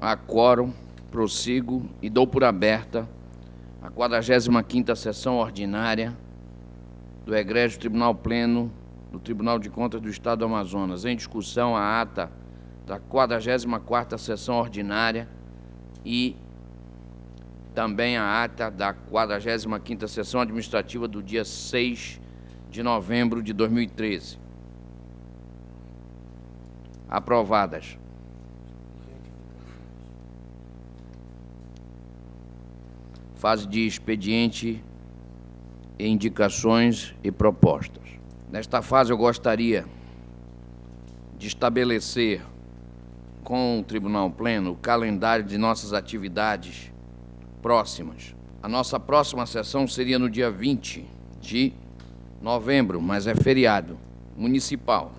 há quórum, prossigo e dou por aberta a 45ª sessão ordinária do Egrégio Tribunal Pleno do Tribunal de Contas do Estado do Amazonas. Em discussão, a ata da 44ª sessão ordinária e também a ata da 45ª sessão administrativa do dia 6 de novembro de 2013. Aprovadas. Fase de expediente e indicações e propostas. Nesta fase, eu gostaria de estabelecer com o Tribunal Pleno o calendário de nossas atividades próximas. A nossa próxima sessão seria no dia 20 de novembro, mas é feriado municipal.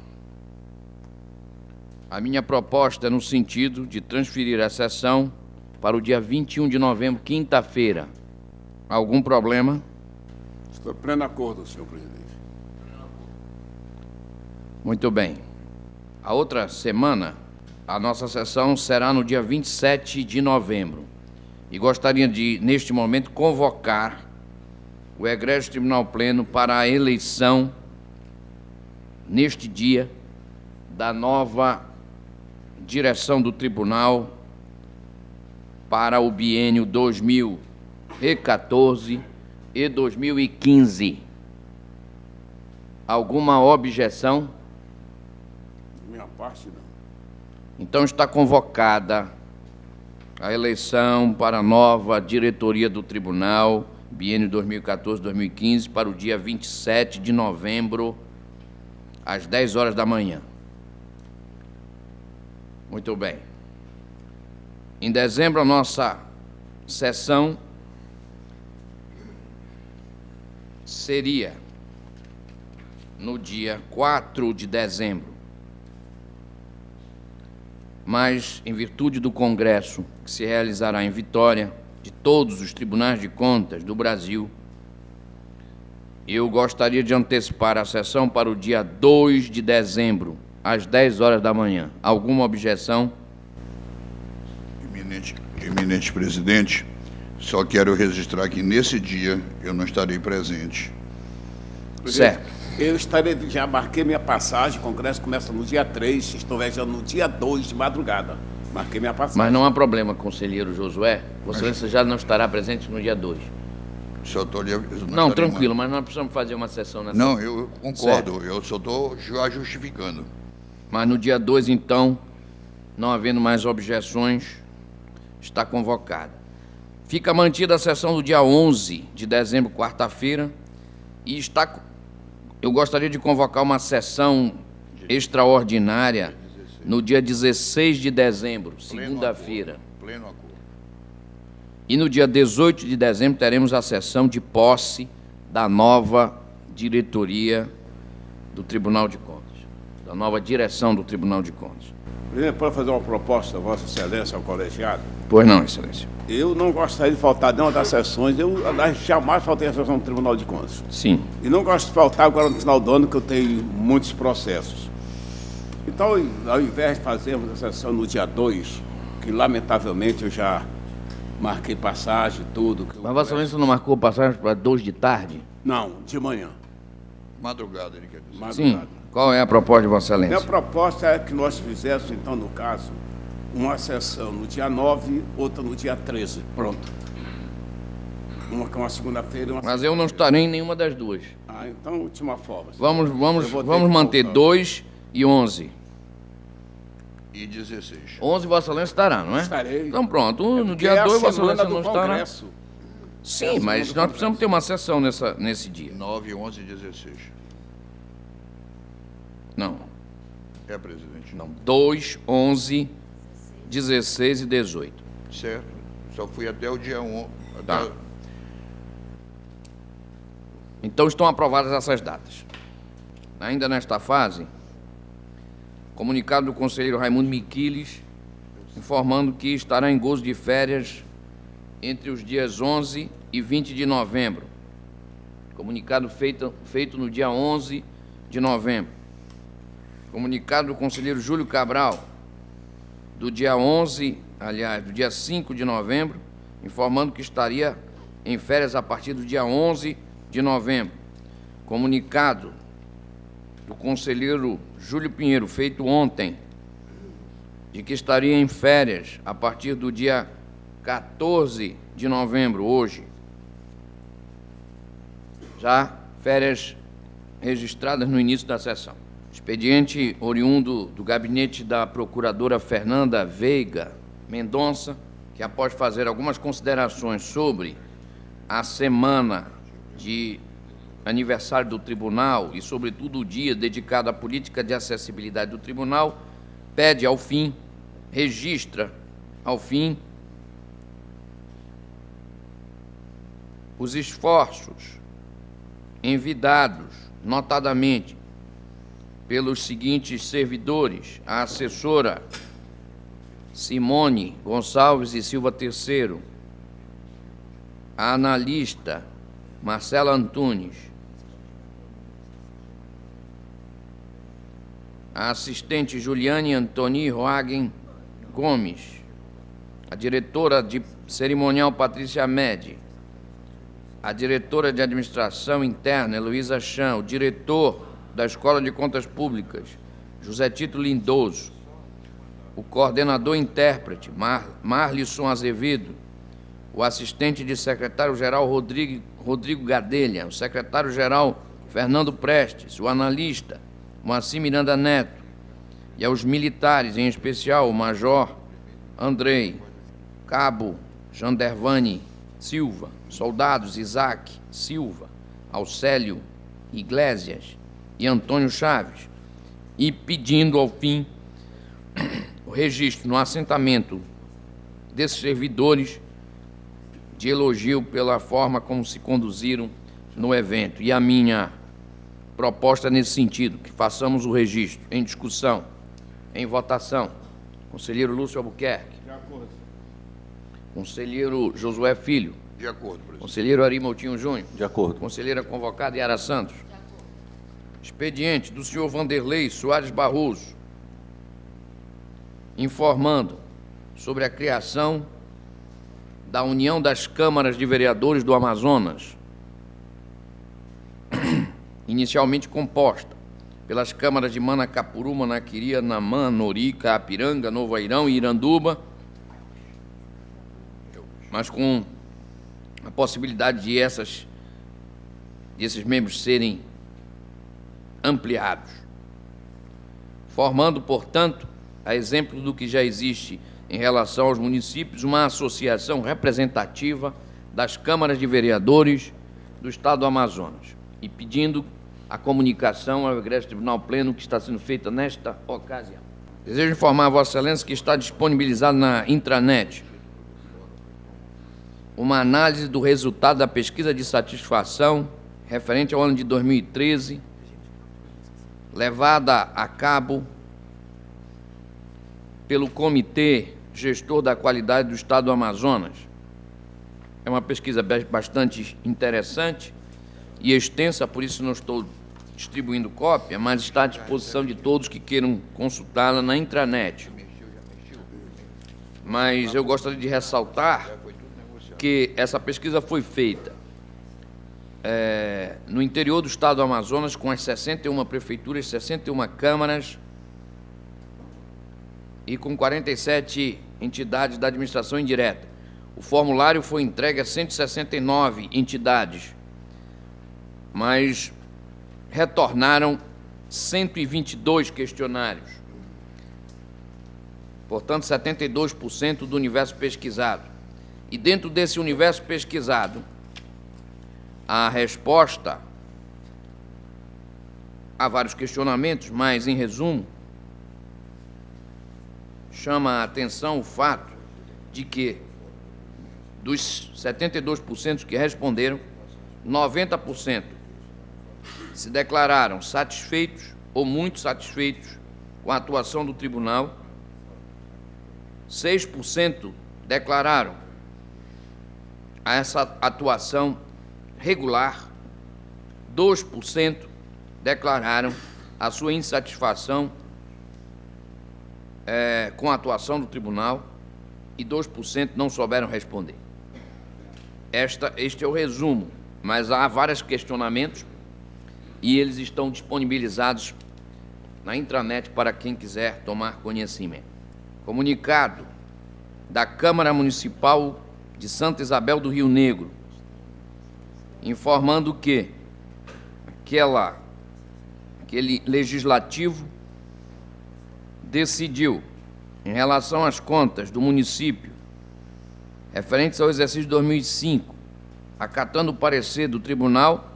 A minha proposta é no sentido de transferir a sessão para o dia 21 de novembro, quinta-feira. Algum problema? Estou em pleno acordo, senhor presidente. Muito bem. A outra semana, a nossa sessão será no dia 27 de novembro. E gostaria de, neste momento, convocar o Egrégio Tribunal Pleno para a eleição, neste dia, da nova direção do Tribunal para o biênio 2014 e 2015. Alguma objeção? Minha parte, não. Então está convocada a eleição para a nova diretoria do Tribunal, biênio 2014-2015, para o dia 27 de novembro, às 10 horas da manhã. Muito bem. Em dezembro, a nossa sessão seria no dia 4 de dezembro. Mas, em virtude do congresso que se realizará em Vitória, de todos os tribunais de contas do Brasil, eu gostaria de antecipar a sessão para o dia 2 de dezembro, às 10 horas da manhã. Alguma objeção? Eminente presidente, só quero registrar que nesse dia eu não estarei presente. Certo. Eu estarei, já marquei minha passagem, o congresso começa no dia 3, estou viajando no dia 2 de madrugada. Marquei minha passagem. Mas não há problema, conselheiro Josué. Você já não estará presente no dia 2. Só estou ali. Não, tranquilo, mas nós precisamos fazer uma sessão nessa. Não, eu concordo, eu só estou justificando. Mas no dia 2, então, não havendo mais objeções, está convocada. Fica mantida a sessão do dia 11 de dezembro, quarta-feira, e eu gostaria de convocar uma sessão extraordinária no dia 16 de dezembro, segunda-feira. Pleno acordo. E no dia 18 de dezembro teremos a sessão de posse da nova diretoria do Tribunal de Contas, da nova direção do Tribunal de Contas. Presidente, pode fazer uma proposta, Vossa Excelência, ao colegiado? Pois não, Excelência. Eu não gostaria de faltar nenhuma das sessões, eu aliás, jamais faltei a sessão do Tribunal de Contas. Sim. E não gosto de faltar agora no final do ano, que eu tenho muitos processos. Então, ao invés de fazermos a sessão no dia 2, que lamentavelmente eu já marquei passagem e tudo. Mas Vossa Excelência não marcou passagem para 2 de tarde? Não, de manhã. Madrugada, ele quer dizer. Madrugada. Sim. Qual é a proposta de Vossa Minha Excelência? proposta é que nós fizéssemos, então, no caso, uma sessão no dia 9, outra no dia 13. Pronto. Uma que é uma segunda-feira e uma... Mas eu não estarei em nenhuma das duas. Ah, então, última forma. Vamos Eu vou ter que manter voltar. 2 e 11. E 16. 11 Vossa Excelência estará, não é? Estarei. Então pronto, no Porque dia é a 2 Vossa semana Excelência do não estará. Congresso. Sim, mas nós precisamos ter uma sessão nesse dia. 9, 11 e 16. Não, É, presidente. não. 2, 11, 16 e 18. Certo. Só fui até o dia 1. Tá. Então estão aprovadas essas datas. Ainda nesta fase, comunicado do conselheiro Raimundo Miquiles, informando que estará em gozo de férias entre os dias 11 e 20 de novembro. Comunicado feito no dia 11 de novembro. Comunicado do conselheiro Júlio Cabral, do dia 11 aliás, do dia 5 de novembro, informando que estaria em férias a partir do dia 11 de novembro. Comunicado do conselheiro Júlio Pinheiro, feito ontem, de que estaria em férias a partir do dia 14 de novembro, hoje. Já férias registradas no início da sessão. Expediente oriundo do gabinete da procuradora Fernanda Veiga Mendonça, que após fazer algumas considerações sobre a semana de aniversário do tribunal e, sobretudo, o dia dedicado à política de acessibilidade do tribunal, pede ao fim, registra ao fim, os esforços envidados, notadamente, pelos seguintes servidores: a assessora Simone Gonçalves e Silva III, a analista Marcela Antunes, a assistente Juliane Antoni Roagen Gomes, a diretora de cerimonial Patrícia Medi, a diretora de administração interna Heloísa Chan, o diretor da Escola de Contas Públicas José Tito Lindoso, o coordenador intérprete Marlisson Azevedo, o assistente de secretário-geral Rodrigo Gadelha, o secretário-geral Fernando Prestes, o analista Moacir Miranda Neto, e aos militares, em especial o major Andrei, cabo Jandervani Silva, soldados Isaac Silva, Alcélio Iglesias e Antônio Chaves, e pedindo ao fim o registro no assentamento desses servidores de elogio pela forma como se conduziram no evento. E a minha proposta nesse sentido, que façamos o registro em discussão, em votação. Conselheiro Lúcio Albuquerque. De acordo. Conselheiro Josué Filho. De acordo, presidente. Conselheiro Ari Moutinho Júnior. De acordo. Conselheira convocada Yara Santos. Expediente do senhor Vanderlei Soares Barroso, informando sobre a criação da União das Câmaras de Vereadores do Amazonas, inicialmente composta pelas câmaras de Manacapuru, Manaquiri, Anamã, Nori, Caapiranga, Novo Airão e Iranduba, mas com a possibilidade de esses membros serem ampliados, formando, portanto, a exemplo do que já existe em relação aos municípios, uma associação representativa das câmaras de vereadores do Estado do Amazonas, e pedindo a comunicação ao Egrégio Tribunal Pleno que está sendo feita nesta ocasião. Desejo informar a Vossa Excelência que está disponibilizado na intranet uma análise do resultado da pesquisa de satisfação referente ao ano de 2013, levada a cabo pelo Comitê Gestor da Qualidade do Estado do Amazonas. É uma pesquisa bastante interessante e extensa, por isso não estou distribuindo cópia, mas está à disposição de todos que queiram consultá-la na intranet. Mas eu gostaria de ressaltar que essa pesquisa foi feita no interior do Estado do Amazonas, com as 61 prefeituras, 61 câmaras e com 47 entidades da administração indireta. O formulário foi entregue a 169 entidades, mas retornaram 122 questionários. Portanto, 72% do universo pesquisado. E dentro desse universo pesquisado, a resposta a vários questionamentos, mas, em resumo, chama a atenção o fato de que, dos 72% que responderam, 90% se declararam satisfeitos ou muito satisfeitos com a atuação do tribunal, 6% declararam essa atuação regular, 2% declararam a sua insatisfação com a atuação do tribunal e 2% não souberam responder. Este é o resumo, mas há vários questionamentos e eles estão disponibilizados na intranet para quem quiser tomar conhecimento. Comunicado da Câmara Municipal de Santa Isabel do Rio Negro, informando que aquele legislativo decidiu, em relação às contas do município referentes ao exercício de 2005, acatando o parecer do tribunal,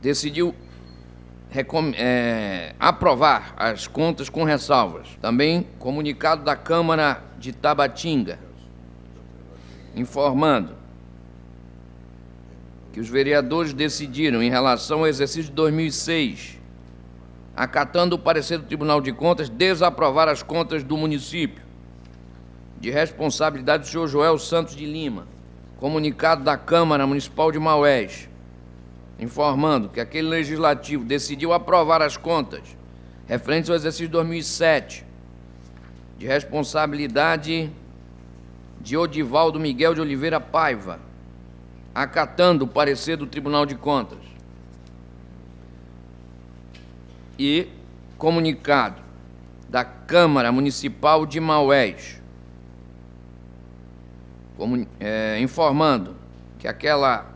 decidiu aprovar as contas com ressalvas. Também comunicado da Câmara de Tabatinga, informando que os vereadores decidiram, em relação ao exercício de 2006, acatando o parecer do Tribunal de Contas, desaprovar as contas do município, de responsabilidade do senhor Joel Santos de Lima. Comunicado da Câmara Municipal de Maués, informando que aquele legislativo decidiu aprovar as contas referentes ao exercício de 2007, de responsabilidade de Odivaldo Miguel de Oliveira Paiva, acatando o parecer do Tribunal de Contas. E comunicado da Câmara Municipal de Maués, informando que aquela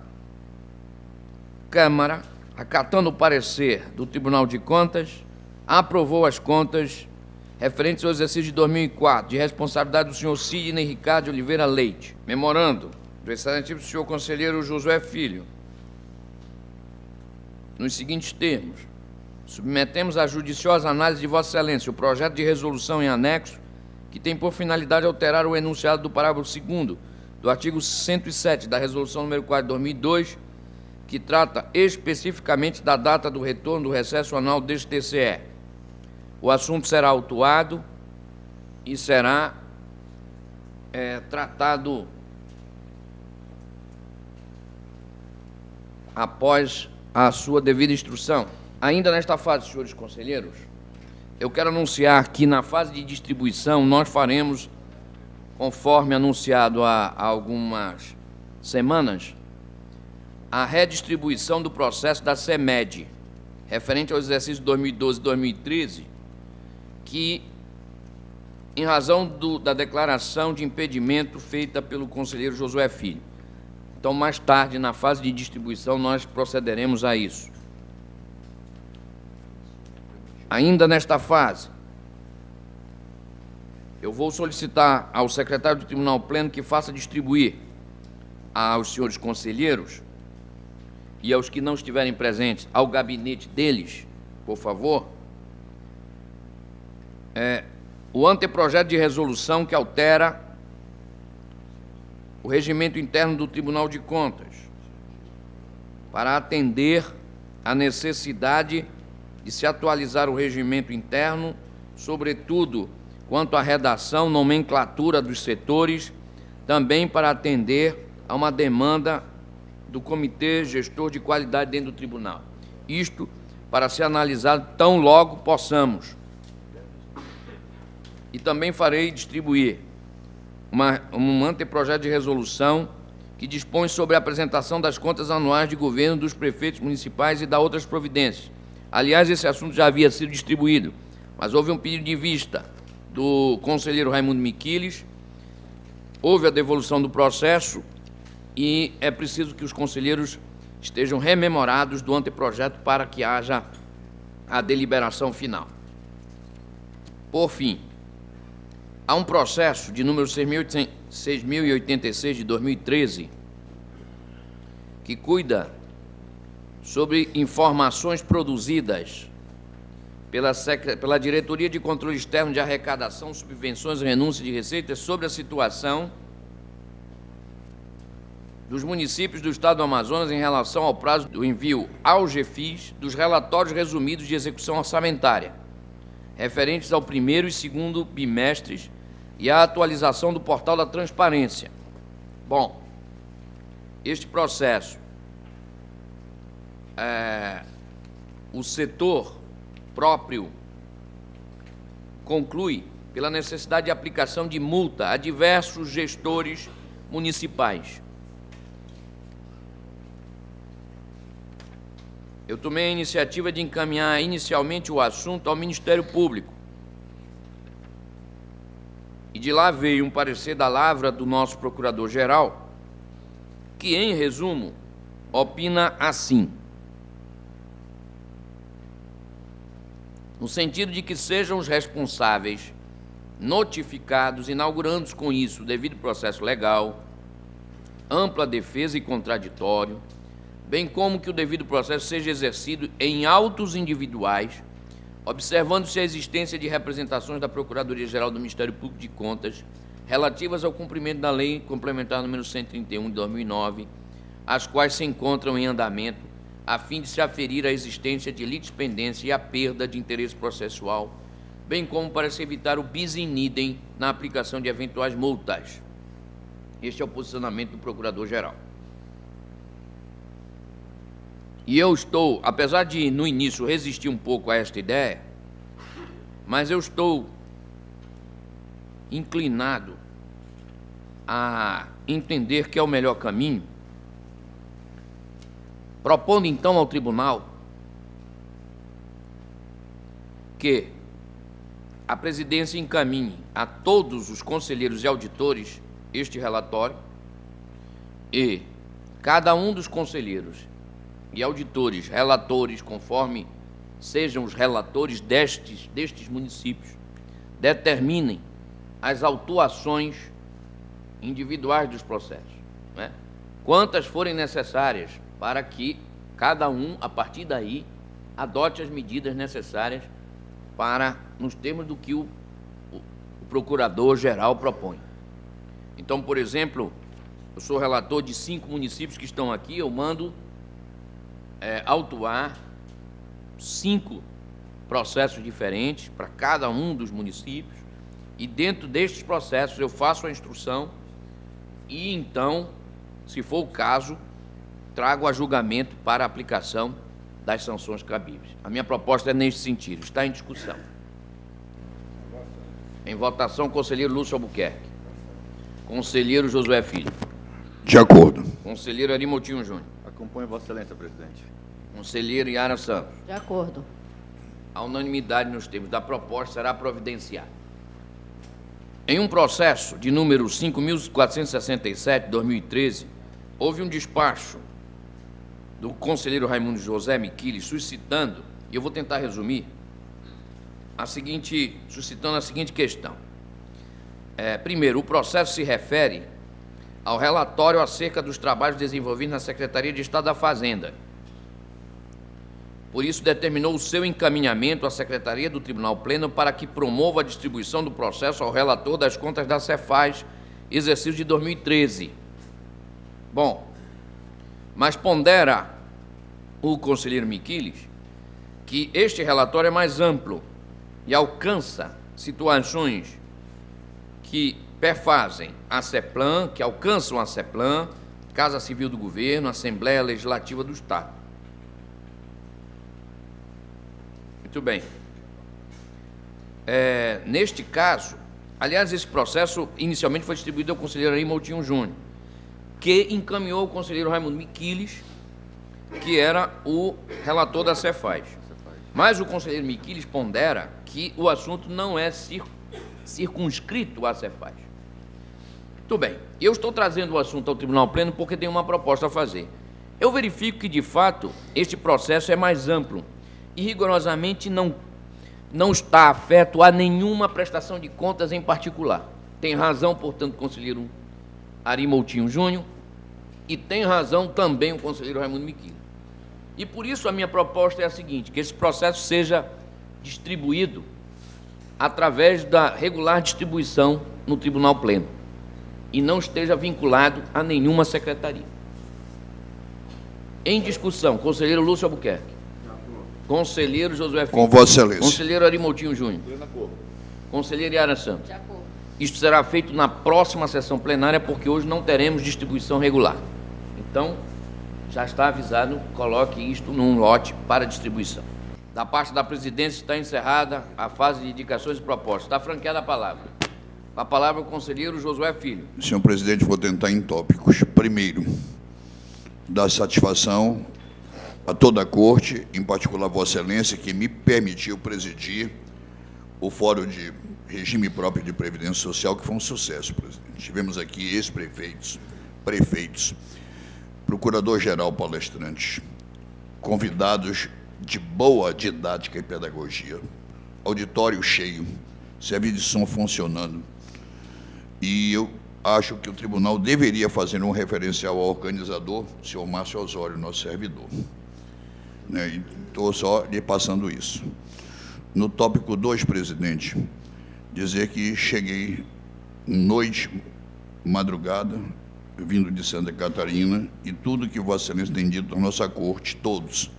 Câmara, acatando o parecer do Tribunal de Contas, aprovou as contas referentes ao exercício de 2004, de responsabilidade do senhor Sidney Ricardo de Oliveira Leite. Memorando do excelentíssimo senhor conselheiro Josué Filho, nos seguintes termos: submetemos à judiciosa análise de Vossa Excelência o projeto de resolução em anexo que tem por finalidade alterar o enunciado do parágrafo 2º do artigo 107 da Resolução número 4 de 2002, que trata especificamente da data do retorno do recesso anual deste TCE. O assunto será autuado e será tratado após a sua devida instrução. Ainda nesta fase, senhores conselheiros, eu quero anunciar que na fase de distribuição nós faremos, conforme anunciado há algumas semanas, a redistribuição do processo da CEMED, referente ao exercício 2012 e 2013, que, em razão da declaração de impedimento feita pelo conselheiro Josué Filho. Então, mais tarde, na fase de distribuição, nós procederemos a isso. Ainda nesta fase, eu vou solicitar ao secretário do Tribunal Pleno que faça distribuir aos senhores conselheiros e aos que não estiverem presentes, ao gabinete deles, por favor, o anteprojeto de resolução que altera o regimento interno do Tribunal de Contas, para atender à necessidade de se atualizar o regimento interno, sobretudo quanto à redação, nomenclatura dos setores, também para atender a uma demanda do Comitê Gestor de Qualidade dentro do Tribunal. Isto para ser analisado tão logo possamos. E também farei distribuir um anteprojeto de resolução que dispõe sobre a apresentação das contas anuais de governo dos prefeitos municipais e da outras providências. Aliás, esse assunto já havia sido distribuído, mas houve um pedido de vista do conselheiro Raimundo Miquiles, houve a devolução do processo e é preciso que os conselheiros estejam rememorados do anteprojeto para que haja a deliberação final. Por fim, há um processo de número 6.086 de 2013 que cuida sobre informações produzidas pela Diretoria de Controle Externo de Arrecadação, Subvenções e Renúncia de Receitas sobre a situação dos municípios do Estado do Amazonas em relação ao prazo do envio ao GEFIS dos relatórios resumidos de execução orçamentária, referentes ao primeiro e segundo bimestres e à atualização do portal da transparência. Bom, este processo, o setor próprio conclui pela necessidade de aplicação de multa a diversos gestores municipais. Eu tomei a iniciativa de encaminhar inicialmente o assunto ao Ministério Público. E de lá veio um parecer da lavra do nosso Procurador-Geral, que, em resumo, opina assim: no sentido de que sejam os responsáveis notificados, inaugurando com isso o devido processo legal, ampla defesa e contraditório, bem como que o devido processo seja exercido em autos individuais, observando-se a existência de representações da Procuradoria-Geral do Ministério Público de Contas relativas ao cumprimento da Lei Complementar número 131 de 2009, as quais se encontram em andamento, a fim de se aferir a existência de litispendência e a perda de interesse processual, bem como para se evitar o bis in idem na aplicação de eventuais multas. Este é o posicionamento do Procurador-Geral. E eu estou, apesar de no início resistir um pouco a esta ideia, mas eu estou inclinado a entender que é o melhor caminho, propondo então ao tribunal que a presidência encaminhe a todos os conselheiros e auditores este relatório e cada um dos conselheiros e auditores, relatores, conforme sejam os relatores destes municípios, determinem as autuações individuais dos processos, né? Quantas forem necessárias para que cada um, a partir daí, adote as medidas necessárias para, nos termos do que o Procurador-Geral propõe. Então, por exemplo, eu sou relator de 5 municípios que estão aqui, eu mando autuar 5 processos diferentes para cada um dos municípios, e dentro destes processos eu faço a instrução e então, se for o caso, trago a julgamento para a aplicação das sanções cabíveis. A minha proposta é neste sentido, está em discussão. Em votação, conselheiro Lúcio Albuquerque. Conselheiro Josué Filho. De acordo. Conselheiro Ari Moutinho Júnior. Acompanho Vossa Excelência, presidente. Conselheiro Yara Santos. De acordo. A unanimidade nos termos da proposta será providenciada. Em um processo de número 5.467/2013, houve um despacho do conselheiro Raimundo José Miquiles suscitando, e eu vou tentar resumir, suscitando a seguinte questão. Primeiro, o processo se refere ao relatório acerca dos trabalhos desenvolvidos na Secretaria de Estado da Fazenda. Por isso, determinou o seu encaminhamento à Secretaria do Tribunal Pleno para que promova a distribuição do processo ao relator das contas da Cefaz, exercício de 2013. Bom, mas pondera o conselheiro Miquiles que este relatório é mais amplo e alcança situações que perfazem a CEPLAN, que alcançam a CEPLAN, Casa Civil do Governo, Assembleia Legislativa do Estado. Muito bem. Neste caso, aliás, esse processo inicialmente foi distribuído ao conselheiro Ari Moutinho Júnior, que encaminhou ao conselheiro Raimundo Miquiles, que era o relator da Cefaz. Mas o conselheiro Miquiles pondera que o assunto não é circunscrito à Cefaz. Muito bem. Eu estou trazendo o assunto ao Tribunal Pleno porque tenho uma proposta a fazer. Eu verifico que, de fato, este processo é mais amplo e rigorosamente não está afeto a nenhuma prestação de contas em particular. Tem razão, portanto, o conselheiro Ari Moutinho Júnior, e tem razão também o conselheiro Raimundo Miquiles. E por isso a minha proposta é a seguinte: que esse processo seja distribuído através da regular distribuição no Tribunal Pleno e não esteja vinculado a nenhuma secretaria. Em discussão, conselheiro Lúcio Albuquerque. Conselheiro Josué Filho. Com Vossa Excelência. Conselheiro Ari Moutinho Júnior. Conselheiro Yara Santos. De acordo. Isto será feito na próxima sessão plenária, porque hoje não teremos distribuição regular. Então, já está avisado, coloque isto num lote para distribuição. Da parte da presidência está encerrada a fase de indicações e propostas. Está franqueada a palavra. Com a palavra o conselheiro Josué Filho. Senhor presidente, vou tentar em tópicos. Primeiro, dar satisfação a toda a corte, em particular a Vossa Excelência, que me permitiu presidir o Fórum de Regime Próprio de Previdência Social, que foi um sucesso, presidente. Tivemos aqui ex-prefeitos, prefeitos, procurador-geral palestrantes, convidados de boa didática e pedagogia, auditório cheio, serviço de som funcionando. E eu acho que o tribunal deveria fazer um referencial ao organizador, o senhor Márcio Osório, nosso servidor. Estou só lhe passando isso. No tópico 2, presidente, dizer que cheguei noite, madrugada, vindo de Santa Catarina, e tudo que Vossa Excelência tem dito na nossa corte, todos,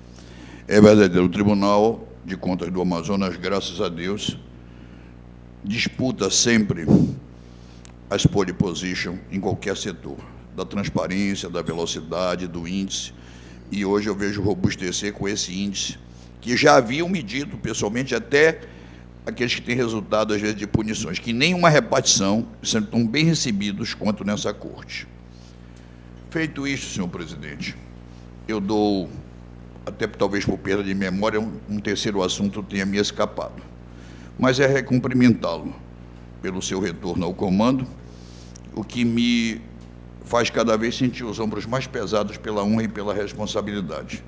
é verdadeiro. O Tribunal de Contas do Amazonas, graças a Deus, disputa sempre as pole position em qualquer setor, da transparência, da velocidade, do índice, e hoje eu vejo robustecer com esse índice, que já haviam medido pessoalmente até aqueles que têm resultado, às vezes, de punições, que nenhuma repartição sendo tão bem recebidos quanto nessa corte. Feito isso, senhor presidente, eu dou, até talvez por perda de memória, um terceiro assunto tenha me escapado, mas é recumprimentá-lo pelo seu retorno ao comando, o que me faz cada vez sentir os ombros mais pesados pela honra e pela responsabilidade,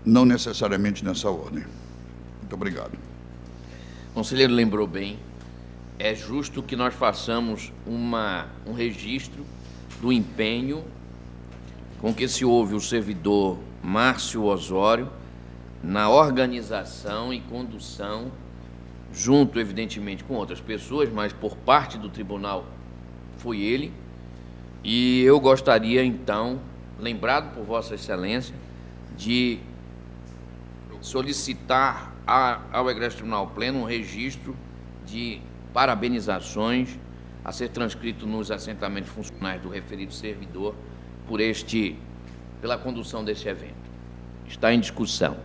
não necessariamente nessa ordem. Muito obrigado. O conselheiro lembrou bem, é justo que nós façamos um registro do empenho com que se houve o servidor Márcio Osório na organização e condução, junto, evidentemente, com outras pessoas, mas por parte do tribunal foi ele, e eu gostaria, então, lembrado por Vossa Excelência, de solicitar ao Egrégio Tribunal Pleno um registro de parabenizações a ser transcrito nos assentamentos funcionais do referido servidor pela condução desse evento. Está em discussão.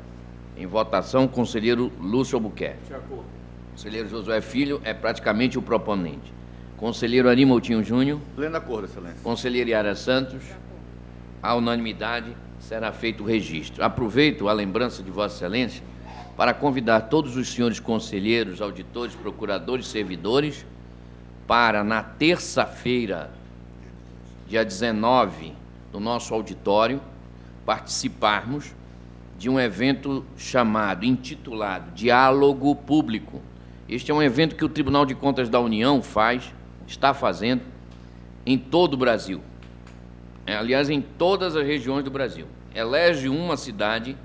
Em votação, o conselheiro Lúcio Albuquerque. De acordo. Conselheiro Josué Filho é praticamente o proponente. Conselheiro Ari Moutinho Júnior. Pleno acordo, Excelência. Conselheiro Yara Santos. À unanimidade será feito o registro. Aproveito a lembrança de Vossa Excelência para convidar todos os senhores conselheiros, auditores, procuradores, servidores, para, na terça-feira, dia 19, no nosso auditório, participarmos de um evento intitulado Diálogo Público. Este é um evento que o Tribunal de Contas da União está fazendo em todo o Brasil. Aliás, em todas as regiões do Brasil. Elege uma cidade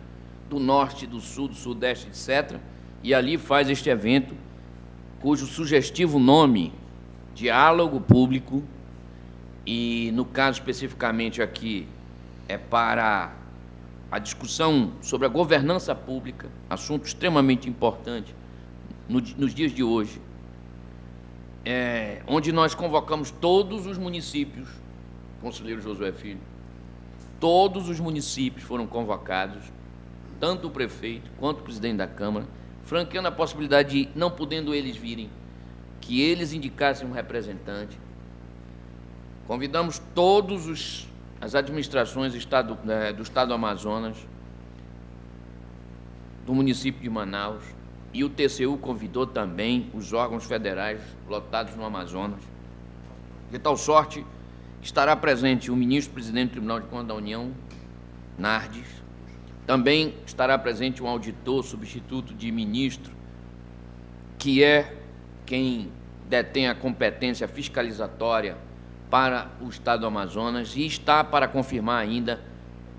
do norte, do sul, do sudeste, etc., e ali faz este evento, cujo sugestivo nome, Diálogo Público, e, no caso especificamente aqui, é para a discussão sobre a governança pública, assunto extremamente importante nos dias de hoje, onde nós convocamos todos os municípios, conselheiro Josué Filho, todos os municípios foram convocados, tanto o prefeito quanto o presidente da Câmara, franqueando a possibilidade de, não podendo eles virem, que eles indicassem um representante. Convidamos todas as administrações do Estado do Amazonas, do município de Manaus, e o TCU convidou também os órgãos federais lotados no Amazonas. De tal sorte, estará presente o ministro-presidente do Tribunal de Contas da União, Nardes. Também estará presente um auditor substituto de ministro, que é quem detém a competência fiscalizatória para o Estado do Amazonas, e está para confirmar ainda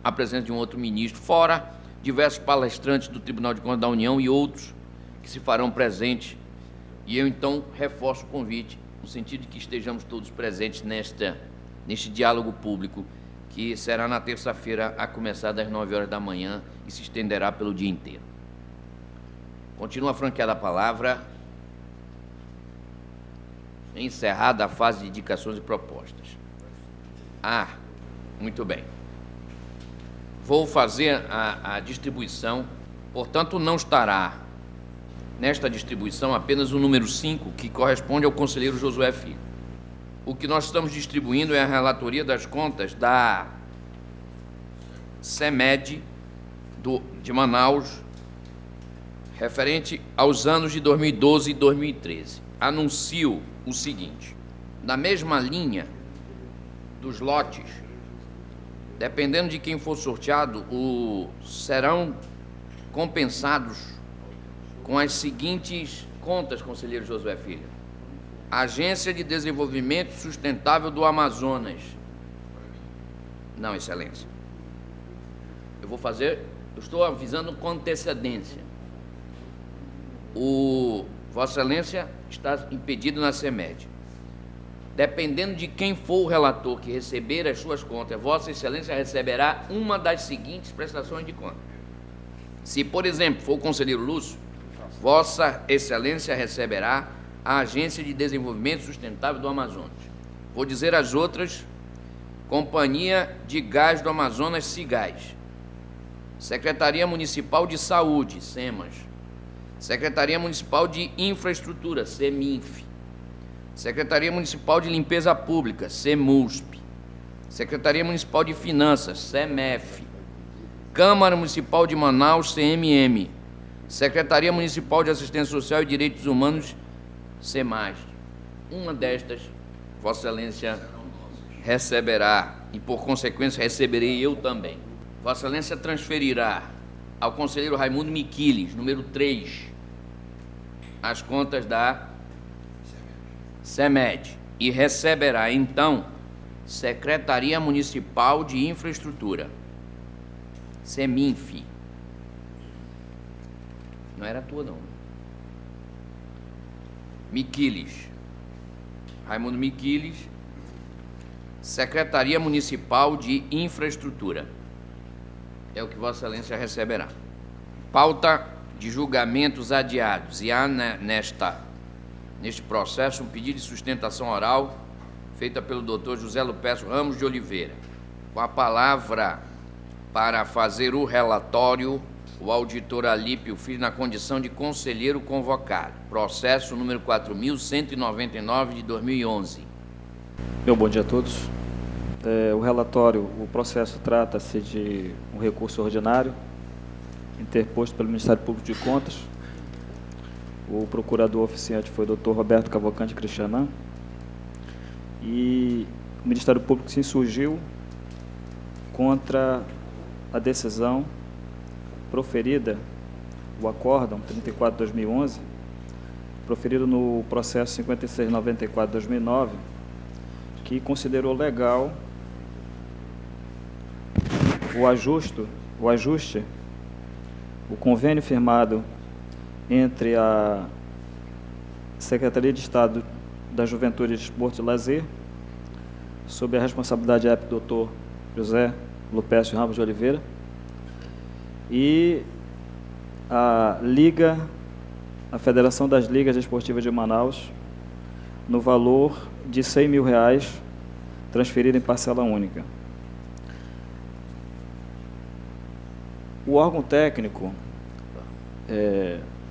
a presença de um outro ministro, fora diversos palestrantes do Tribunal de Contas da União e outros que se farão presentes. E eu, então, reforço o convite, no sentido de que estejamos todos presentes neste diálogo público, que será na terça-feira, a começar das 9 horas da manhã e se estenderá pelo dia inteiro. Continua franqueada a palavra. Encerrada a fase de indicações e propostas. Muito bem. Vou fazer a distribuição Portanto, não estará nesta distribuição apenas o número 5, que corresponde ao conselheiro Josué Filho. O que nós estamos distribuindo é a relatoria das contas da CEMED de Manaus, referente aos anos de 2012 e 2013. Anuncio o seguinte: na mesma linha dos lotes, dependendo de quem for sorteado, serão compensados com as seguintes contas, conselheiro Josué Filho. Agência de Desenvolvimento Sustentável do Amazonas. Não, Excelência. Eu estou avisando com antecedência. Vossa Excelência está impedido na CEMED. Dependendo de quem for o relator que receber as suas contas, Vossa Excelência receberá uma das seguintes prestações de contas. Se, por exemplo, for o conselheiro Lúcio, Vossa Excelência receberá a Agência de Desenvolvimento Sustentável do Amazonas. Vou dizer as outras: Companhia de Gás do Amazonas, Cigás, Secretaria Municipal de Saúde, SEMAS, Secretaria Municipal de Infraestrutura, SEMINF, Secretaria Municipal de Limpeza Pública, SEMUSP, Secretaria Municipal de Finanças, SEMEF, Câmara Municipal de Manaus, CMM, Secretaria Municipal de Assistência Social e Direitos Humanos, SEMAS. Uma destas, Vossa Excelência receberá, e por consequência receberei eu também. Vossa Excelência transferirá ao conselheiro Raimundo Miquiles, número 3, as contas da CEMED, e receberá, então, Secretaria Municipal de Infraestrutura, SEMINF. Não era a tua, não. Miquiles, Raimundo Miquiles, Secretaria Municipal de Infraestrutura. É o que Vossa Excelência receberá. Pauta de julgamentos adiados. E há neste processo um pedido de sustentação oral feita pelo Dr. José Lupécio Ramos de Oliveira. Com a palavra para fazer o relatório, o auditor Alípio Filho, na condição de conselheiro convocado. Processo número 4.199 de 2011. Meu bom dia a todos. O processo trata-se de um recurso ordinário interposto pelo Ministério Público de Contas. O procurador oficiante foi o Dr. Roberto Cavalcante Cristianã. E o Ministério Público se insurgiu contra a decisão proferida, o acórdão 34/2011, proferido no processo 5694/2009, que considerou legal o convênio firmado entre a Secretaria de Estado da Juventude, Desporto e Lazer, sob a responsabilidade do Dr. José Lupécio Ramos de Oliveira, e a Federação das Ligas Desportivas de Manaus, no valor de R$100 mil, transferido em parcela única. O órgão técnico,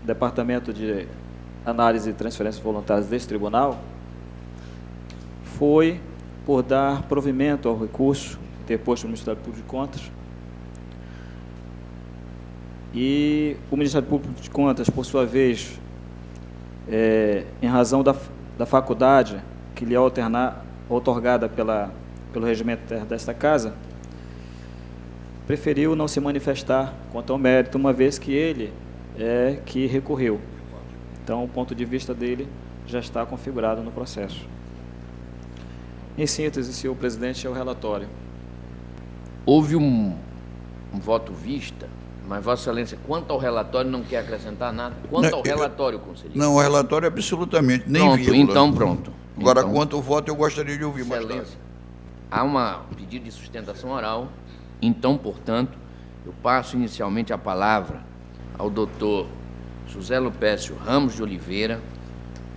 Departamento de Análise e Transferências Voluntárias deste tribunal, foi por dar provimento ao recurso interposto pelo Ministério Público de Contas. E o Ministério Público de Contas, por sua vez, em razão da faculdade que lhe é outorgada pelo regimento desta Casa, preferiu não se manifestar quanto ao mérito, uma vez que ele é que recorreu. Então, o ponto de vista dele já está configurado no processo. Em síntese, senhor presidente, é o relatório. Houve um voto vista, mas Vossa Excelência, quanto ao relatório, não quer acrescentar nada? Quanto ao relatório, conselheiro? Não, o relatório é absolutamente, nem pronto, vírgula. Então pronto. Agora, então, quanto ao voto, eu gostaria de ouvir mais tarde. Excelência, há um pedido de sustentação oral. Então, portanto, eu passo inicialmente a palavra ao doutor José Lupécio Ramos de Oliveira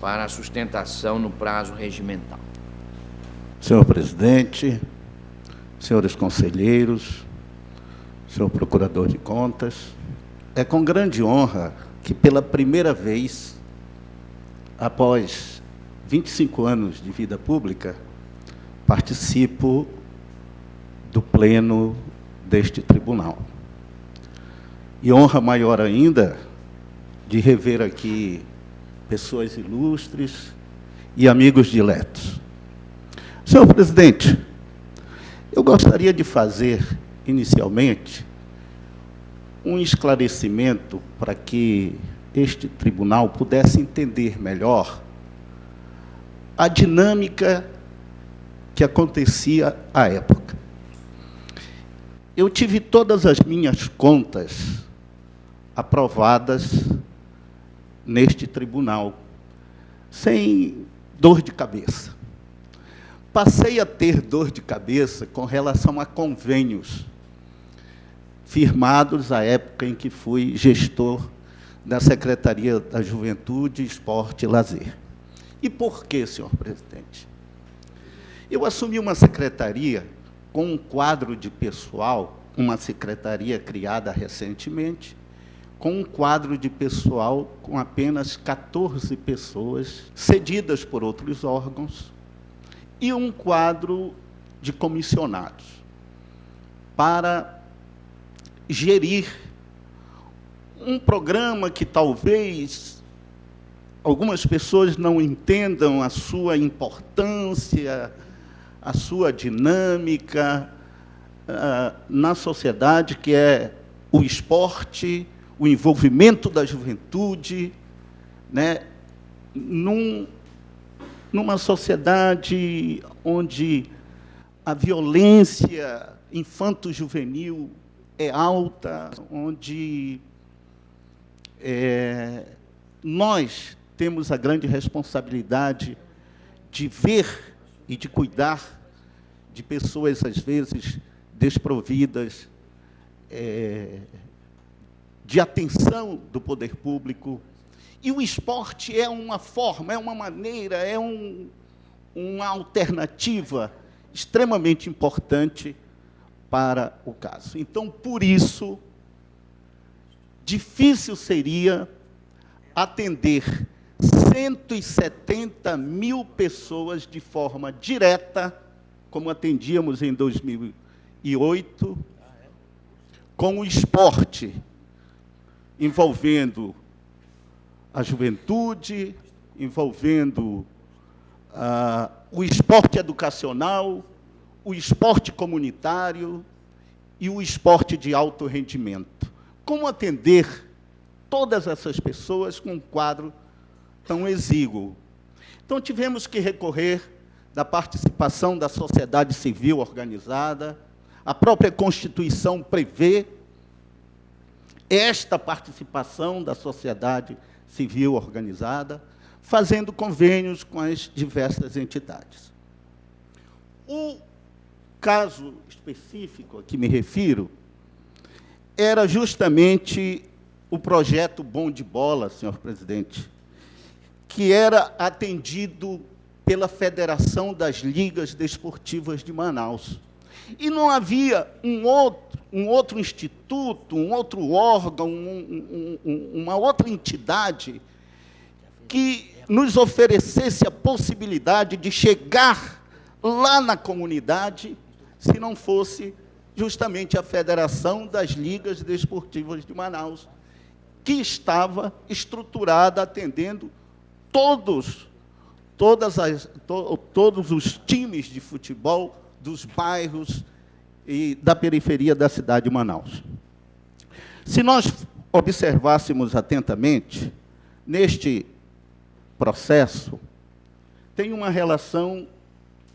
para a sustentação no prazo regimental. Senhor presidente, senhores conselheiros, senhor procurador de contas, é com grande honra que, pela primeira vez, após 25 anos de vida pública, participo do pleno deste tribunal. E honra maior ainda de rever aqui pessoas ilustres e amigos diletos. Senhor presidente, eu gostaria de fazer, inicialmente, um esclarecimento para que este tribunal pudesse entender melhor a dinâmica que acontecia à época. Eu tive todas as minhas contas aprovadas neste tribunal, sem dor de cabeça. Passei a ter dor de cabeça com relação a convênios firmados à época em que fui gestor da Secretaria da Juventude, Esporte e Lazer. E por quê, senhor presidente? Eu assumi uma secretaria com um quadro de pessoal, uma secretaria criada recentemente, com um quadro de pessoal com apenas 14 pessoas, cedidas por outros órgãos, e um quadro de comissionados, para gerir um programa que talvez algumas pessoas não entendam a sua importância, a sua dinâmica na sociedade, que é o esporte, o envolvimento da juventude, né, numa sociedade onde a violência infanto-juvenil é alta, onde nós temos a grande responsabilidade de ver e de cuidar de pessoas, às vezes, desprovidas de atenção do poder público. E o esporte é uma forma, é uma maneira, é uma alternativa extremamente importante para o caso. Então, por isso, difícil seria atender 170 mil pessoas de forma direta, como atendíamos em 2008, com o esporte, envolvendo a juventude, envolvendo o esporte educacional, o esporte comunitário e o esporte de alto rendimento. Como atender todas essas pessoas com um quadro tão exíguo? Então, tivemos que recorrer da participação da sociedade civil organizada. A própria Constituição prevê esta participação da sociedade civil organizada, fazendo convênios com as diversas entidades. O caso específico a que me refiro era justamente o projeto Bom de Bola, senhor presidente, que era atendido pela Federação das Ligas Desportivas de Manaus. E não havia um outro instituto, um outro órgão, uma outra entidade que nos oferecesse a possibilidade de chegar lá na comunidade, se não fosse justamente a Federação das Ligas Desportivas de Manaus, que estava estruturada atendendo todos os times de futebol dos bairros e da periferia da cidade de Manaus. Se nós observássemos atentamente, neste processo, tem uma relação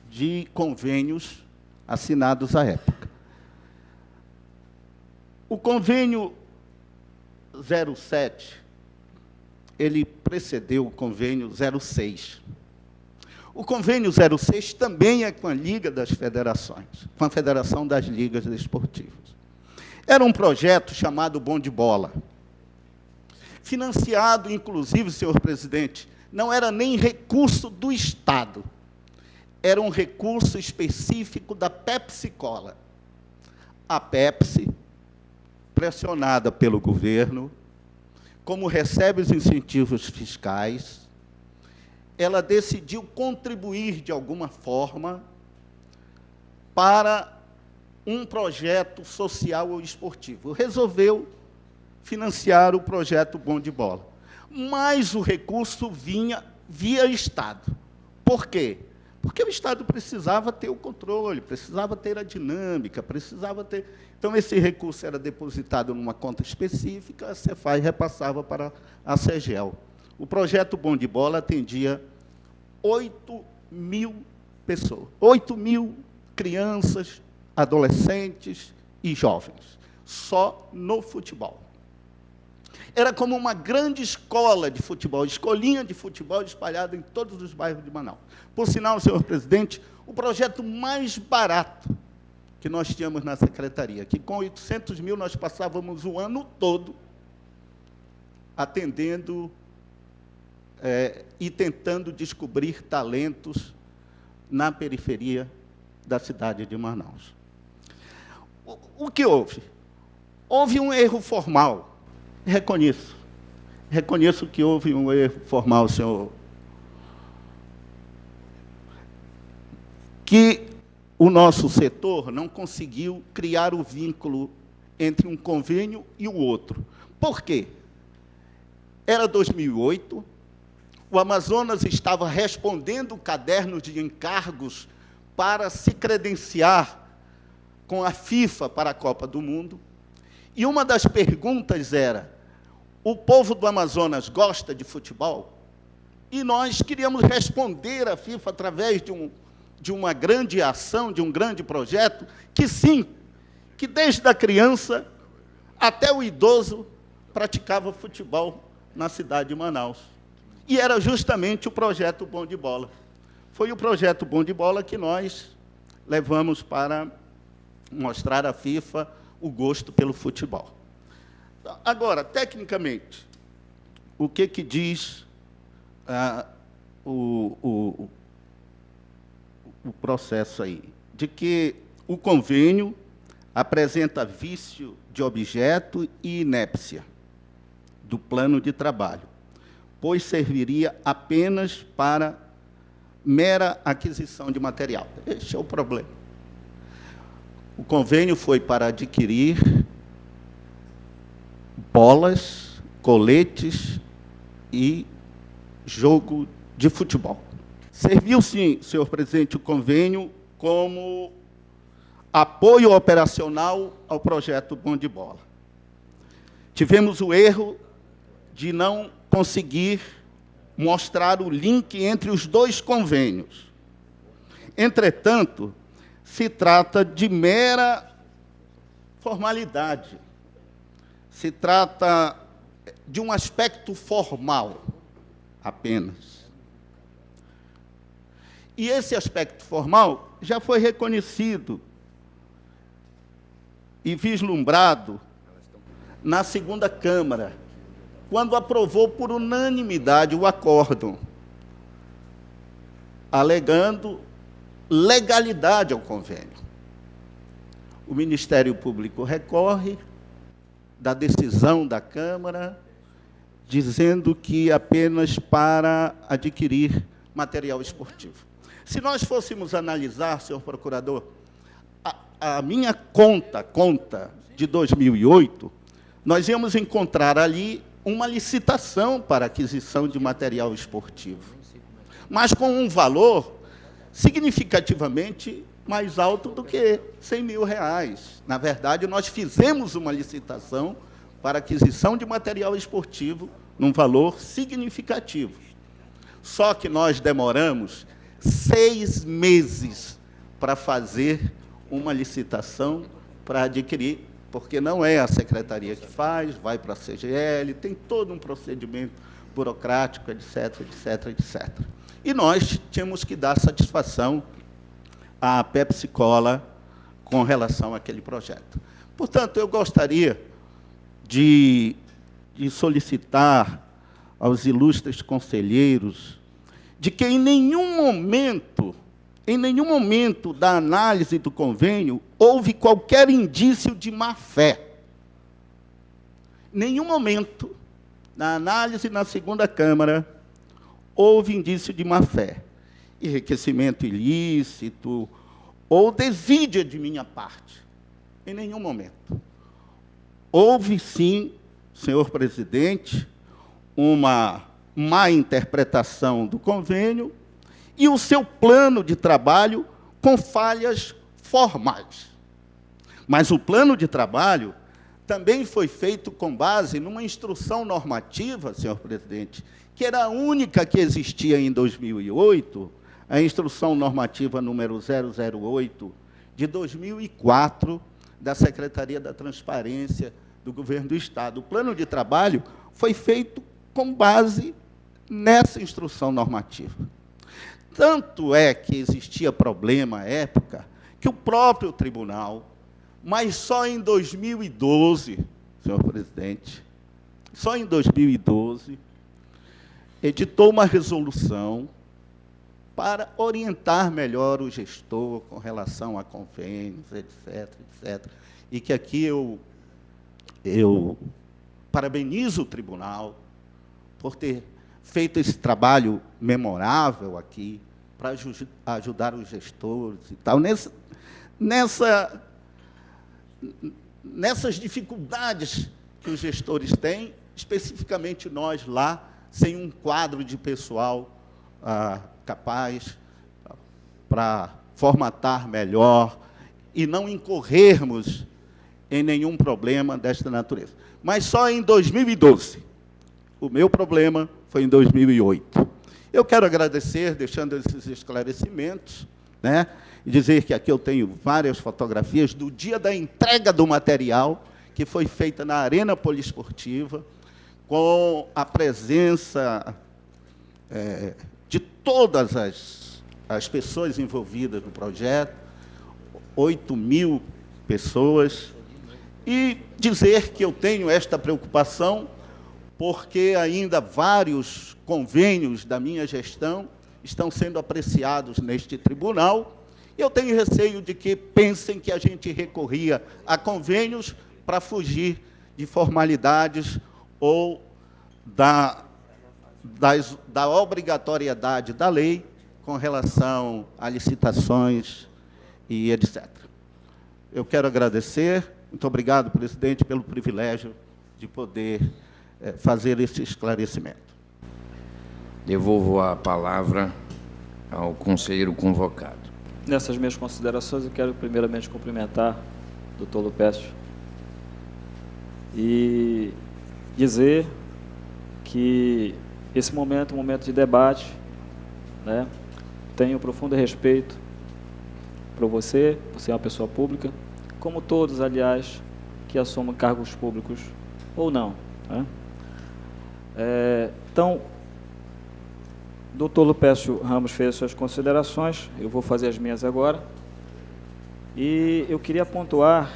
de convênios assinados à época. O convênio 07, ele precedeu o convênio 06. O convênio 06 também é com a Liga das Federações, com a Federação das Ligas Desportivas. Era um projeto chamado Bom de Bola, financiado, inclusive, senhor presidente, não era nem recurso do Estado, era um recurso específico da Pepsi Cola. A Pepsi pressionada pelo governo, como recebe os incentivos fiscais, ela decidiu contribuir de alguma forma para um projeto social ou esportivo. Resolveu financiar o projeto Bom de Bola. Mas o recurso vinha via Estado. Por quê? Porque o Estado precisava ter o controle, precisava ter a dinâmica, precisava ter... Então, esse recurso era depositado numa conta específica, a Cefaz repassava para a CEGEL. O projeto Bom de Bola atendia 8.000 pessoas, 8.000 crianças, adolescentes e jovens, só no futebol. Era como uma grande escola de futebol, escolinha de futebol espalhada em todos os bairros de Manaus. Por sinal, senhor presidente, o projeto mais barato que nós tínhamos na secretaria, que com 800 mil nós passávamos o ano todo atendendo e tentando descobrir talentos na periferia da cidade de Manaus. O que houve? Houve um erro formal. Reconheço. Reconheço que houve um erro formal, senhor. Que o nosso setor não conseguiu criar o vínculo entre um convênio e o outro. Por quê? Era 2008, o Amazonas estava respondendo cadernos de encargos para se credenciar com a FIFA para a Copa do Mundo, e uma das perguntas era: o povo do Amazonas gosta de futebol? E nós queríamos responder à FIFA através de uma grande ação, de um grande projeto, que sim, que desde a criança até o idoso praticava futebol na cidade de Manaus. E era justamente o projeto Bom de Bola. Foi o projeto Bom de Bola que nós levamos para mostrar à FIFA o gosto pelo futebol. Agora, tecnicamente, o que diz o processo aí? De que o convênio apresenta vício de objeto e inépcia do plano de trabalho, pois serviria apenas para mera aquisição de material. Este é o problema. O convênio foi para adquirir bolas, coletes e jogo de futebol. Serviu, sim, senhor presidente, o convênio como apoio operacional ao projeto Bom de Bola. Tivemos o erro de não conseguir mostrar o link entre os dois convênios. Entretanto, se trata de mera formalidade. Se trata de um aspecto formal apenas. E esse aspecto formal já foi reconhecido e vislumbrado na segunda Câmara, quando aprovou por unanimidade o acórdão, alegando legalidade ao convênio. O Ministério Público recorre da decisão da Câmara, dizendo que apenas para adquirir material esportivo. Se nós fôssemos analisar, senhor procurador, a minha conta de 2008, nós íamos encontrar ali uma licitação para aquisição de material esportivo, mas com um valor significativamente mais alto do que R$100.000. Na verdade, nós fizemos uma licitação para aquisição de material esportivo num valor significativo. Só que nós demoramos 6 meses para fazer uma licitação para adquirir, porque não é a secretaria que faz, vai para a CGL, tem todo um procedimento burocrático, etc, etc, etc. E nós tínhamos que dar satisfação à Pepsi Cola com relação àquele projeto. Portanto, eu gostaria de solicitar aos ilustres conselheiros de que em nenhum momento da análise do convênio houve qualquer indício de má-fé. nenhum momento, na análise na segunda Câmara, houve indício de má-fé, enriquecimento ilícito ou desídia de minha parte. Em nenhum momento. Houve, sim, senhor presidente, uma má interpretação do convênio e o seu plano de trabalho com falhas formais. Mas o plano de trabalho também foi feito com base numa instrução normativa, senhor presidente, que era a única que existia em 2008, a instrução normativa número 008, de 2004, da Secretaria da Transparência do Governo do Estado. O plano de trabalho foi feito com base nessa instrução normativa. Tanto é que existia problema à época, que o próprio tribunal, mas só em 2012, senhor presidente, só em 2012, editou uma resolução para orientar melhor o gestor com relação a convênios, etc., etc. E que aqui eu parabenizo o tribunal por ter feito esse trabalho memorável aqui, para ajudar os gestores e tal, nessas dificuldades que os gestores têm, especificamente nós lá, sem um quadro de pessoal capaz para formatar melhor e não incorrermos em nenhum problema desta natureza. Mas só em 2012. O meu problema foi em 2008. Eu quero agradecer, deixando esses esclarecimentos, né, e dizer que aqui eu tenho várias fotografias do dia da entrega do material, que foi feita na Arena Poliesportiva, com a presença de todas as pessoas envolvidas no projeto, 8.000 pessoas, e dizer que eu tenho esta preocupação, porque ainda vários convênios da minha gestão estão sendo apreciados neste tribunal, e eu tenho receio de que pensem que a gente recorria a convênios para fugir de formalidades ou da obrigatoriedade da lei com relação a licitações e etc. Eu quero agradecer, muito obrigado, presidente, pelo privilégio de poder fazer esse esclarecimento. Devolvo a palavra ao conselheiro convocado. Nessas minhas considerações, eu quero primeiramente cumprimentar o doutor Lupécio e dizer que esse momento é um momento de debate, né? Tenho profundo respeito por você é uma pessoa pública, como todos, aliás, que assumem cargos públicos ou não, né? Então, o doutor Lupécio Ramos fez suas considerações, eu vou fazer as minhas agora, e eu queria pontuar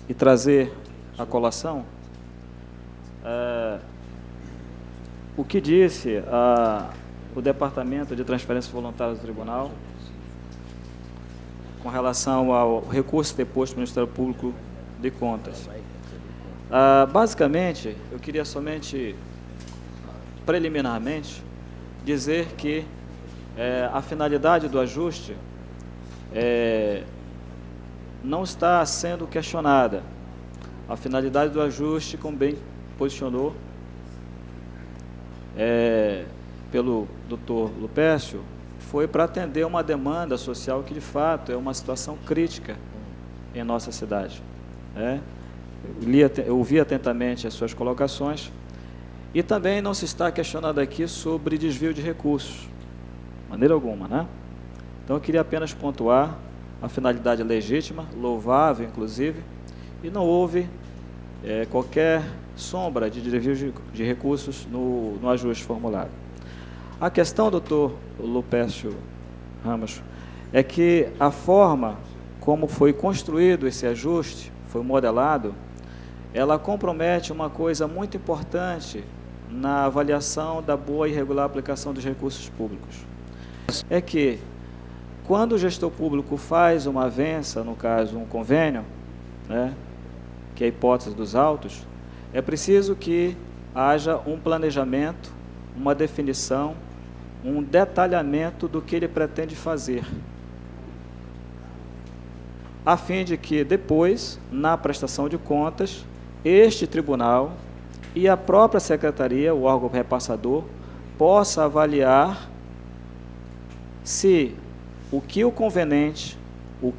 e trazer à colação o que disse o Departamento de Transferências Voluntárias do Tribunal com relação ao recurso deposto pelo Ministério Público de Contas. Basicamente, eu queria somente, preliminarmente, dizer que a finalidade do ajuste não está sendo questionada. A finalidade do ajuste, como bem posicionou pelo doutor Lupécio, foi para atender uma demanda social que, de fato, é uma situação crítica em nossa cidade. Eu ouvi atentamente as suas colocações e também não se está questionando aqui sobre desvio de recursos, de maneira alguma, né? Então, eu queria apenas pontuar a finalidade legítima, louvável, inclusive, e não houve qualquer sombra de desvio de recursos no ajuste formulado. A questão, doutor Lupécio Ramos, é que a forma como foi construído esse ajuste, foi modelado, ela compromete uma coisa muito importante na avaliação da boa e regular aplicação dos recursos públicos. É que, quando o gestor público faz uma avença, no caso um convênio, né, que é a hipótese dos autos, é preciso que haja um planejamento, uma definição, um detalhamento do que ele pretende fazer, a fim de que depois, na prestação de contas, este tribunal e a própria secretaria, o órgão repassador, possa avaliar se o que o convenente, o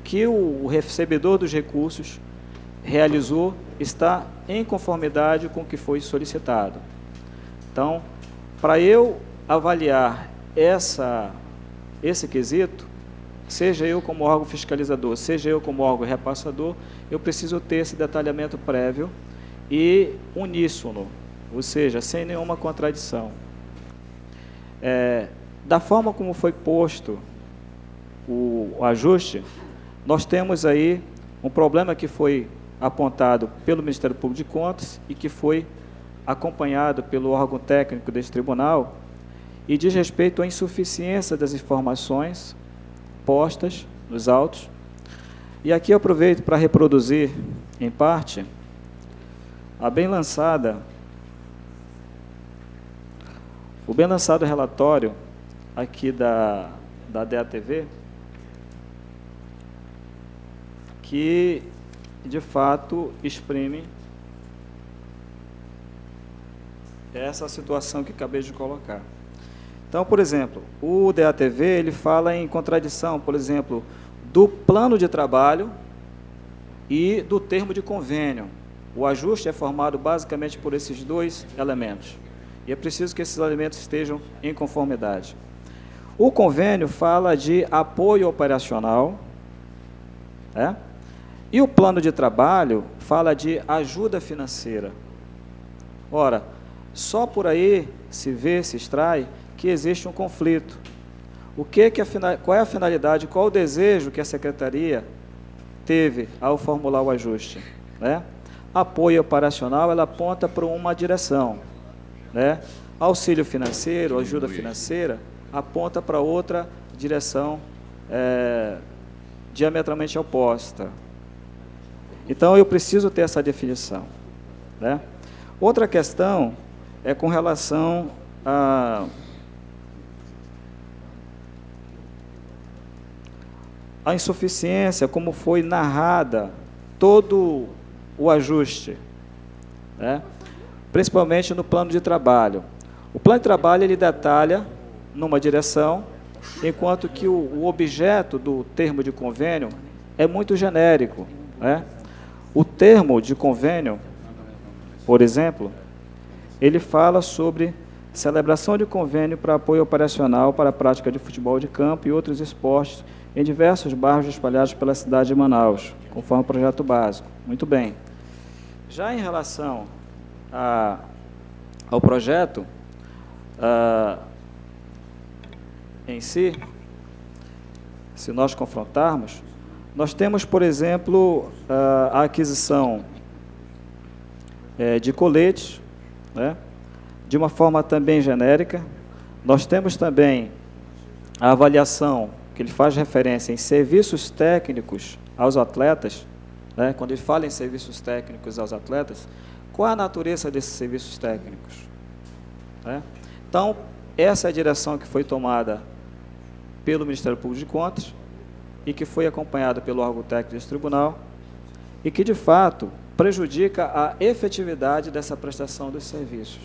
que o recebedor dos recursos realizou está em conformidade com o que foi solicitado. Então, para eu avaliar esse quesito, seja eu como órgão fiscalizador, seja eu como órgão repassador, eu preciso ter esse detalhamento prévio e uníssono, ou seja, sem nenhuma contradição. Da forma como foi posto o ajuste, nós temos aí um problema que foi apontado pelo Ministério Público de Contas e que foi acompanhado pelo órgão técnico deste tribunal e diz respeito à insuficiência das informações postas nos autos. E aqui eu aproveito para reproduzir, em parte, o bem lançado relatório aqui da DATV, que, de fato, exprime essa situação que acabei de colocar. Então, por exemplo, o DATV ele fala em contradição, por exemplo, do plano de trabalho e do termo de convênio. O ajuste é formado basicamente por esses dois elementos. E é preciso que esses elementos estejam em conformidade. O convênio fala de apoio operacional, e o plano de trabalho fala de ajuda financeira. Ora, só por aí se vê, se extrai, que existe um conflito. Qual é a finalidade, qual o desejo que a Secretaria teve ao formular o ajuste? Apoio operacional, ela aponta para uma direção. Auxílio financeiro, ajuda financeira, aponta para outra direção diametralmente oposta. Então, eu preciso ter essa definição. Outra questão é com relação a insuficiência, como foi narrada todo o ajuste, principalmente no plano de trabalho. O plano de trabalho ele detalha numa direção, enquanto que o objeto do termo de convênio é muito genérico. O termo de convênio, por exemplo, ele fala sobre celebração de convênio para apoio operacional para a prática de futebol de campo e outros esportes em diversos bairros espalhados pela cidade de Manaus, conforme o projeto básico. Muito bem. Já em relação ao projeto em si, se nós confrontarmos, nós temos, por exemplo, a aquisição de coletes, de uma forma também genérica. Nós temos também a avaliação que ele faz referência em serviços técnicos aos atletas. Quando ele fala em serviços técnicos aos atletas, qual a natureza desses serviços técnicos? Então, essa é a direção que foi tomada pelo Ministério Público de Contas e que foi acompanhada pelo órgão técnico desse tribunal e que, de fato, prejudica a efetividade dessa prestação dos serviços.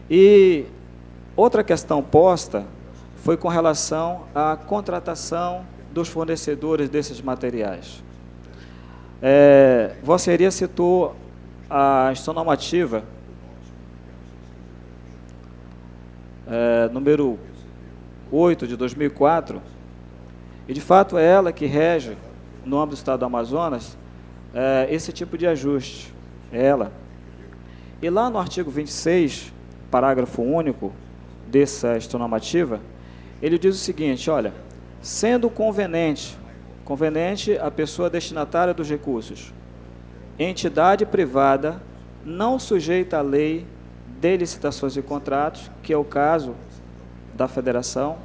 E outra questão posta foi com relação à contratação dos fornecedores desses materiais. Vossa Senhoria citou a instrução normativa número 8 de 2004, e de fato é ela que rege, no âmbito do Estado do Amazonas, esse tipo de ajuste, é ela. E lá no artigo 26, parágrafo único dessa instrução normativa, ele diz o seguinte: olha, sendo conveniente a pessoa destinatária dos recursos, entidade privada não sujeita à lei de licitações e contratos, que é o caso da Federação,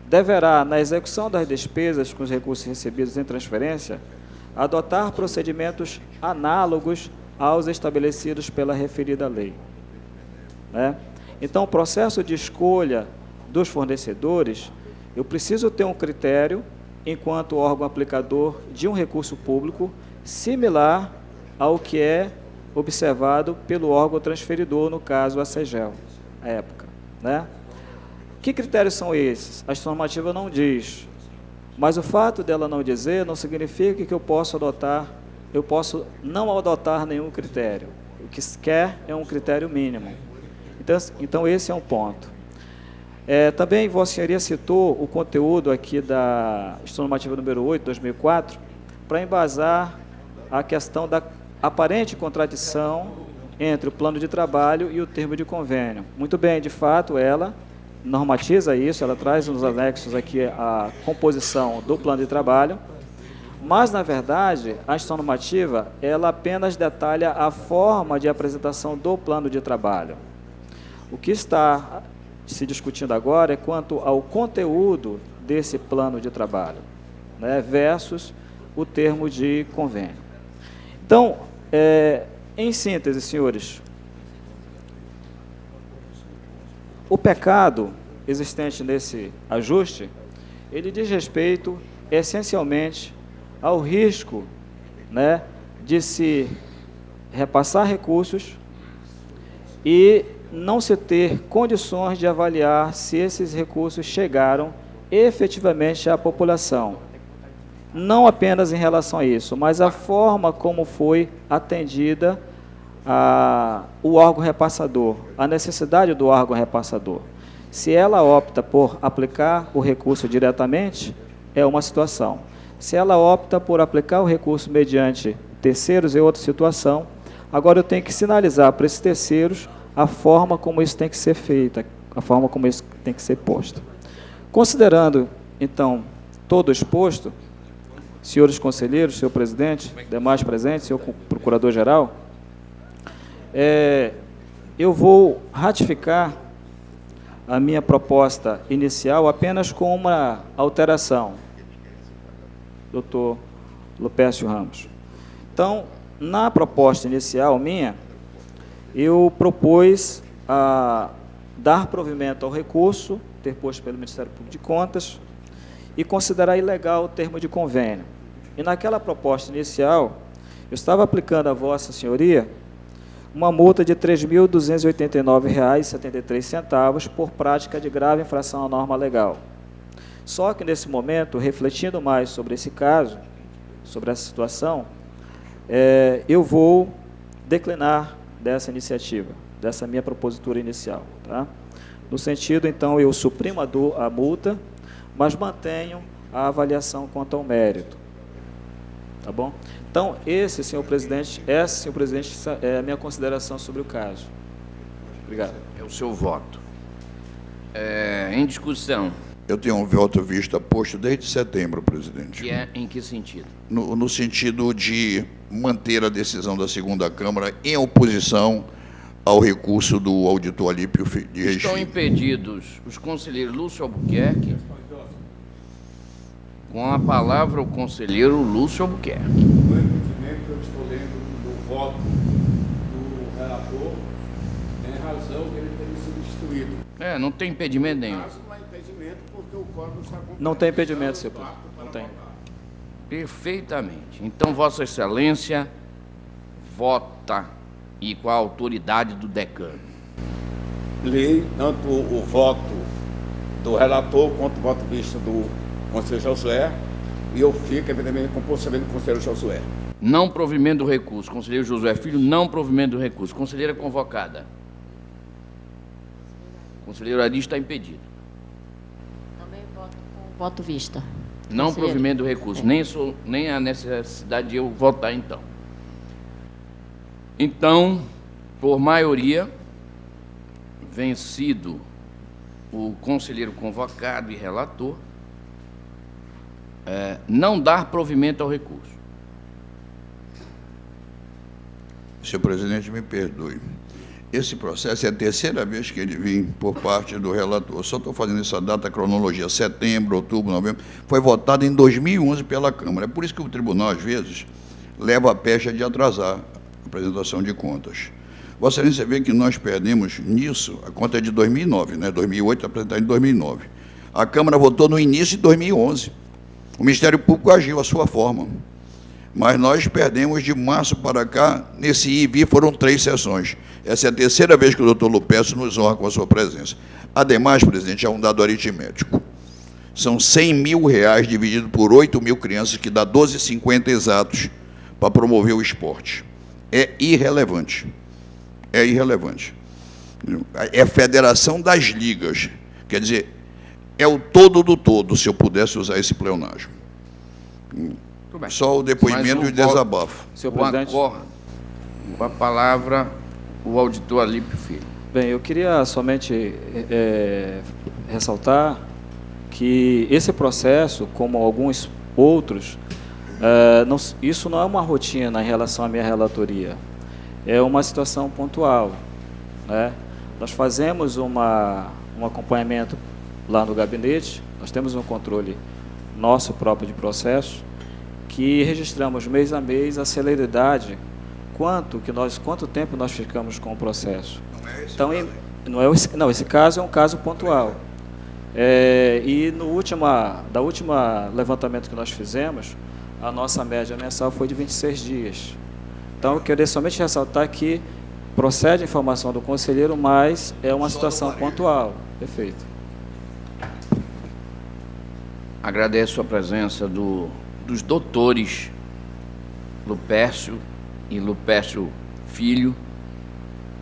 deverá, na execução das despesas com os recursos recebidos em transferência, adotar procedimentos análogos aos estabelecidos pela referida lei. Né? Então, o processo de escolha dos fornecedores, eu preciso ter um critério, enquanto órgão aplicador de um recurso público, similar ao que é observado pelo órgão transferidor, no caso a CEGEL, à época. Né? Que critérios são esses? A normativa não diz, mas o fato dela não dizer não significa que eu posso não adotar nenhum critério. O que se quer é um critério mínimo. Então esse é um ponto. Também Vossa Senhoria citou o conteúdo aqui da normativa número 8, 2004, para embasar a questão da aparente contradição entre o plano de trabalho e o termo de convênio. Muito bem, de fato, ela normatiza isso, ela traz nos anexos aqui a composição do plano de trabalho, mas, na verdade, a instituição normativa, ela apenas detalha a forma de apresentação do plano de trabalho. O que está se discutindo agora é quanto ao conteúdo desse plano de trabalho, né, versus o termo de convênio. Então, em síntese, senhores, o pecado existente nesse ajuste, ele diz respeito, essencialmente, ao risco, né, de se repassar recursos e não se ter condições de avaliar se esses recursos chegaram efetivamente à população. Não apenas em relação a isso, mas a forma como foi atendida o órgão repassador, a necessidade do órgão repassador. Se ela opta por aplicar o recurso diretamente, é uma situação. Se ela opta por aplicar o recurso mediante terceiros, é outra situação. Agora eu tenho que sinalizar para esses terceiros a forma como isso tem que ser feito, a forma como isso tem que ser posto. Considerando, então, todo o exposto, senhores conselheiros, senhor presidente, demais presentes, senhor procurador-geral, eu vou ratificar a minha proposta inicial apenas com uma alteração, doutor Lupécio Ramos. Então, na proposta inicial minha, eu propus dar provimento ao recurso, interposto pelo Ministério Público de Contas, e considerar ilegal o termo de convênio. E naquela proposta inicial, eu estava aplicando a Vossa Senhoria uma multa de R$ 3.289,73 por prática de grave infração à norma legal. Só que, nesse momento, refletindo mais sobre esse caso, sobre essa situação, eu vou declinar dessa iniciativa, dessa minha propositura inicial. Tá? No sentido, então, eu suprimo a multa, mas mantenho a avaliação quanto ao mérito. Tá bom? Então, senhor presidente, é a minha consideração sobre o caso. Obrigado. É o seu voto. Em discussão. Eu tenho um voto vista posto desde setembro, presidente. Que é em que sentido? No sentido de manter a decisão da segunda Câmara em oposição ao recurso do auditor Alípio de Regime. Estão impedidos os conselheiros Lúcio Albuquerque. Com a palavra, o conselheiro Lúcio Albuquerque. No impedimento que eu estou lendo do voto do relator, tem razão que ele teria substituído. Não tem impedimento nenhum. No caso, não há impedimento porque o código está completo. Não tem impedimento, senhor presidente. Não tem. Perfeitamente. Então, Vossa Excelência vota e com a autoridade do decano. Li tanto o voto do relator quanto o voto vista do conselheiro Josué, e eu fico, evidentemente, com o posicionamento do conselheiro Josué. Não provimento do recurso. Conselheiro Josué Filho, não provimento do recurso. Conselheira convocada. Conselheiro Ari está impedido. Também voto com voto vista. Não Conselheiro. provimento do recurso. Nem a necessidade de eu votar, então. Então, por maioria, vencido o conselheiro convocado e relator, não dar provimento ao recurso. Senhor presidente, me perdoe. Esse processo é a terceira vez que ele vem por parte do relator. Só estou fazendo essa data, a cronologia, setembro, outubro, novembro. Foi votado em 2011 pela Câmara. É por isso que o tribunal, às vezes, leva a pecha de atrasar apresentação de contas. Vossa Excelência vê que nós perdemos nisso, a conta é de 2009, né? 2008, apresentada em 2009. A Câmara votou no início de 2011. O Ministério Público agiu à sua forma. Mas nós perdemos de março para cá, nesse IV foram 3 sessões. Essa é a terceira vez que o doutor Lupercio nos honra com a sua presença. Ademais, presidente, é um dado aritmético. São R$100 mil dividido por 8 mil crianças, que dá 12,50 exatos para promover o esporte. É irrelevante. É irrelevante. É a federação das ligas. Quer dizer, é o todo do todo, se eu pudesse usar esse pleonasmo. Só o depoimento e o desabafo. Senhor presidente. Com a palavra, o auditor Alípio Filho. Bem, eu queria somente ressaltar que esse processo, como alguns outros, isso não é uma rotina em relação à minha relatoria. É uma situação pontual, né? Nós fazemos um acompanhamento lá no gabinete, nós temos um controle nosso próprio de processo, que registramos mês a mês a celeridade, quanto tempo nós ficamos com o processo. Então, esse caso é um caso pontual. E no último levantamento que nós fizemos, a nossa média mensal foi de 26 dias. Então, eu queria somente ressaltar que procede a informação do conselheiro, mas é uma situação pontual. Perfeito. Agradeço a presença dos doutores Lupercio e Lupercio Filho,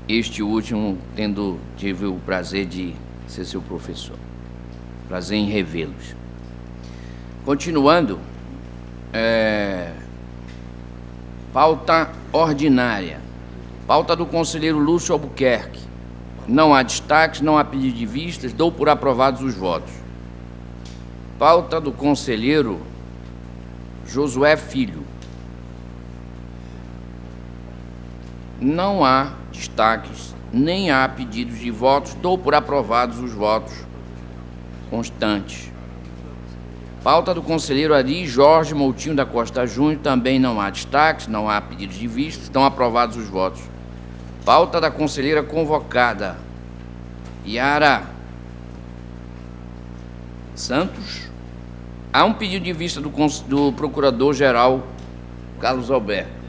este último tive o prazer de ser seu professor. Prazer em revê-los. Continuando, pauta ordinária. Pauta do conselheiro Lúcio Albuquerque. Não há destaques, não há pedido de vistas, dou por aprovados os votos. Pauta do conselheiro Josué Filho. Não há destaques, nem há pedidos de votos, dou por aprovados os votos constantes. Pauta do conselheiro Ari Jorge Moutinho da Costa Júnior, também não há destaques, não há pedidos de vista, estão aprovados os votos. Pauta da conselheira convocada Yara Santos. Há um pedido de vista do procurador-geral Carlos Alberto.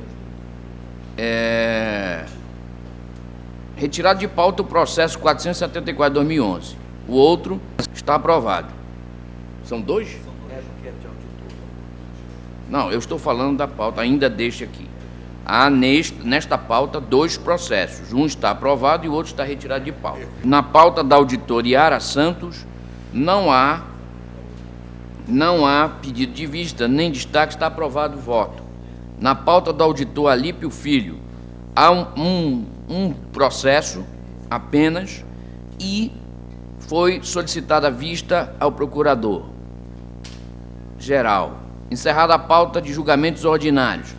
Retirado de pauta o processo 474/2011. O outro está aprovado. São 2? Não, eu estou falando da pauta, ainda deste aqui. Há nesta pauta 2 processos. Um está aprovado e o outro está retirado de pauta. Na pauta da auditora Yara Santos, não há pedido de vista, nem destaque, está aprovado o voto. Na pauta do auditor Alípio Filho, há um processo apenas e foi solicitada vista ao procurador-geral. Encerrada a pauta de julgamentos ordinários,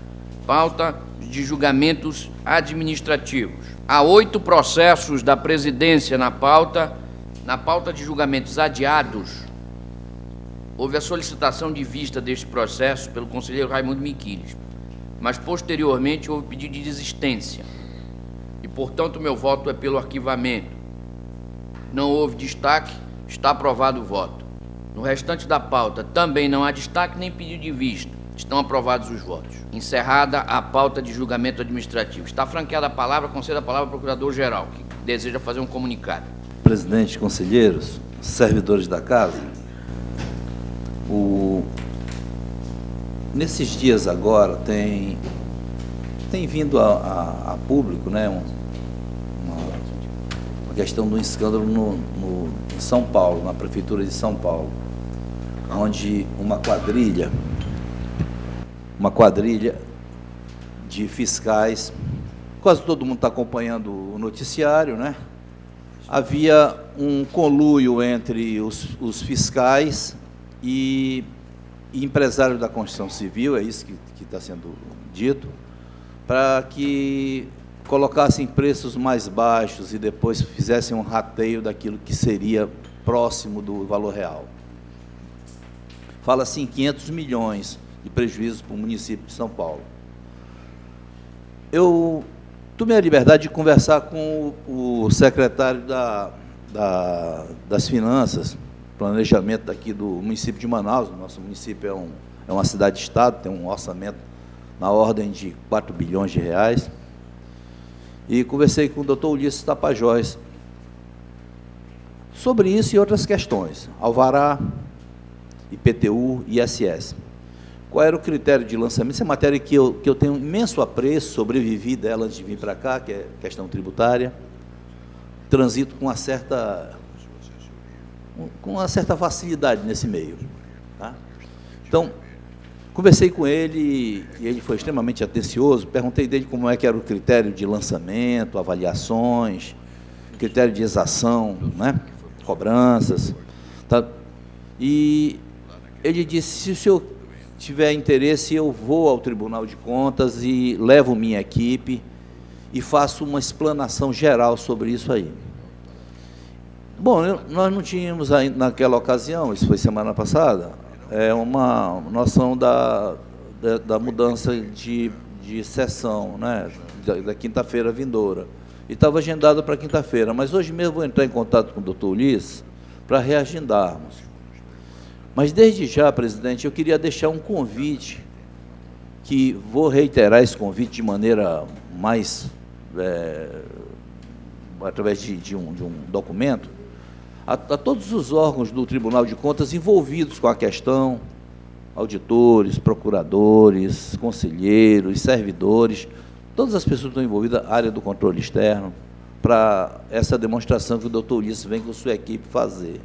pauta de julgamentos administrativos. Há 8 processos da presidência na pauta de julgamentos adiados. Houve a solicitação de vista deste processo pelo conselheiro Raimundo Miquiles, mas posteriormente houve pedido de desistência. E, portanto, o meu voto é pelo arquivamento. Não houve destaque, está aprovado o voto. No restante da pauta também não há destaque nem pedido de vista. Estão aprovados os votos. Encerrada a pauta de julgamento administrativo. Está franqueada a palavra, concedo a palavra ao procurador-geral, que deseja fazer um comunicado. Presidente, conselheiros, servidores da casa, nesses dias agora tem vindo a público, né, uma questão do escândalo em São Paulo, na Prefeitura de São Paulo, onde uma quadrilha de fiscais, quase todo mundo está acompanhando o noticiário, né? Havia um conluio entre os fiscais e empresários da construção civil, é isso que está sendo dito, para que colocassem preços mais baixos e depois fizessem um rateio daquilo que seria próximo do valor real. Fala-se em 500 milhões de prejuízo para o município de São Paulo. eu tomei a liberdade de conversar com o secretário das Finanças, Planejamento daqui do município de Manaus. O nosso município é uma cidade-estado, tem um orçamento na ordem de 4 bilhões de reais. E conversei com o doutor Ulisses Tapajós sobre isso e outras questões, alvará, IPTU e ISS. Qual era o critério de lançamento? Essa é matéria que eu tenho imenso apreço, sobrevivi dela antes de vir para cá, que é questão tributária, transito com uma certa facilidade nesse meio. Tá? Então, conversei com ele e ele foi extremamente atencioso, perguntei dele como é que era o critério de lançamento, avaliações, critério de exação, né? Cobranças. Tá? E ele disse, se o senhor tiver interesse, eu vou ao Tribunal de Contas e levo minha equipe e faço uma explanação geral sobre isso aí. Bom, nós não tínhamos ainda, naquela ocasião, isso foi semana passada, uma noção da mudança de sessão, né, da quinta-feira vindoura. E estava agendada para quinta-feira, mas hoje mesmo vou entrar em contato com o doutor Ulisses para reagendarmos. Mas, desde já, presidente, eu queria deixar um convite, que vou reiterar esse convite de maneira mais, através de um documento, a todos os órgãos do Tribunal de Contas envolvidos com a questão, auditores, procuradores, conselheiros, servidores, todas as pessoas que estão envolvidas, área do controle externo, para essa demonstração que o doutor Ulisses vem com sua equipe fazer.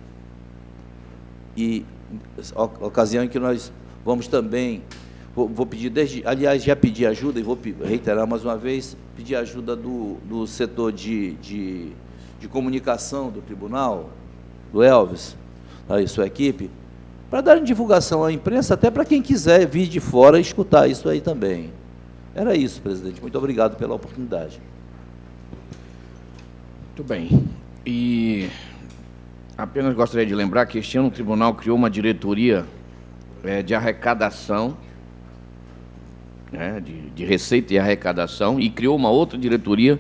E ocasião em que nós vamos também, vou pedir, aliás, já pedi ajuda, e vou reiterar mais uma vez, pedir ajuda do setor de comunicação do tribunal, do Elvis, aí sua equipe, para dar divulgação à imprensa, até para quem quiser vir de fora e escutar isso aí também. Era isso, presidente. Muito obrigado pela oportunidade. Muito bem. E apenas gostaria de lembrar que este ano o tribunal criou uma diretoria de arrecadação, né, de receita e arrecadação, e criou uma outra diretoria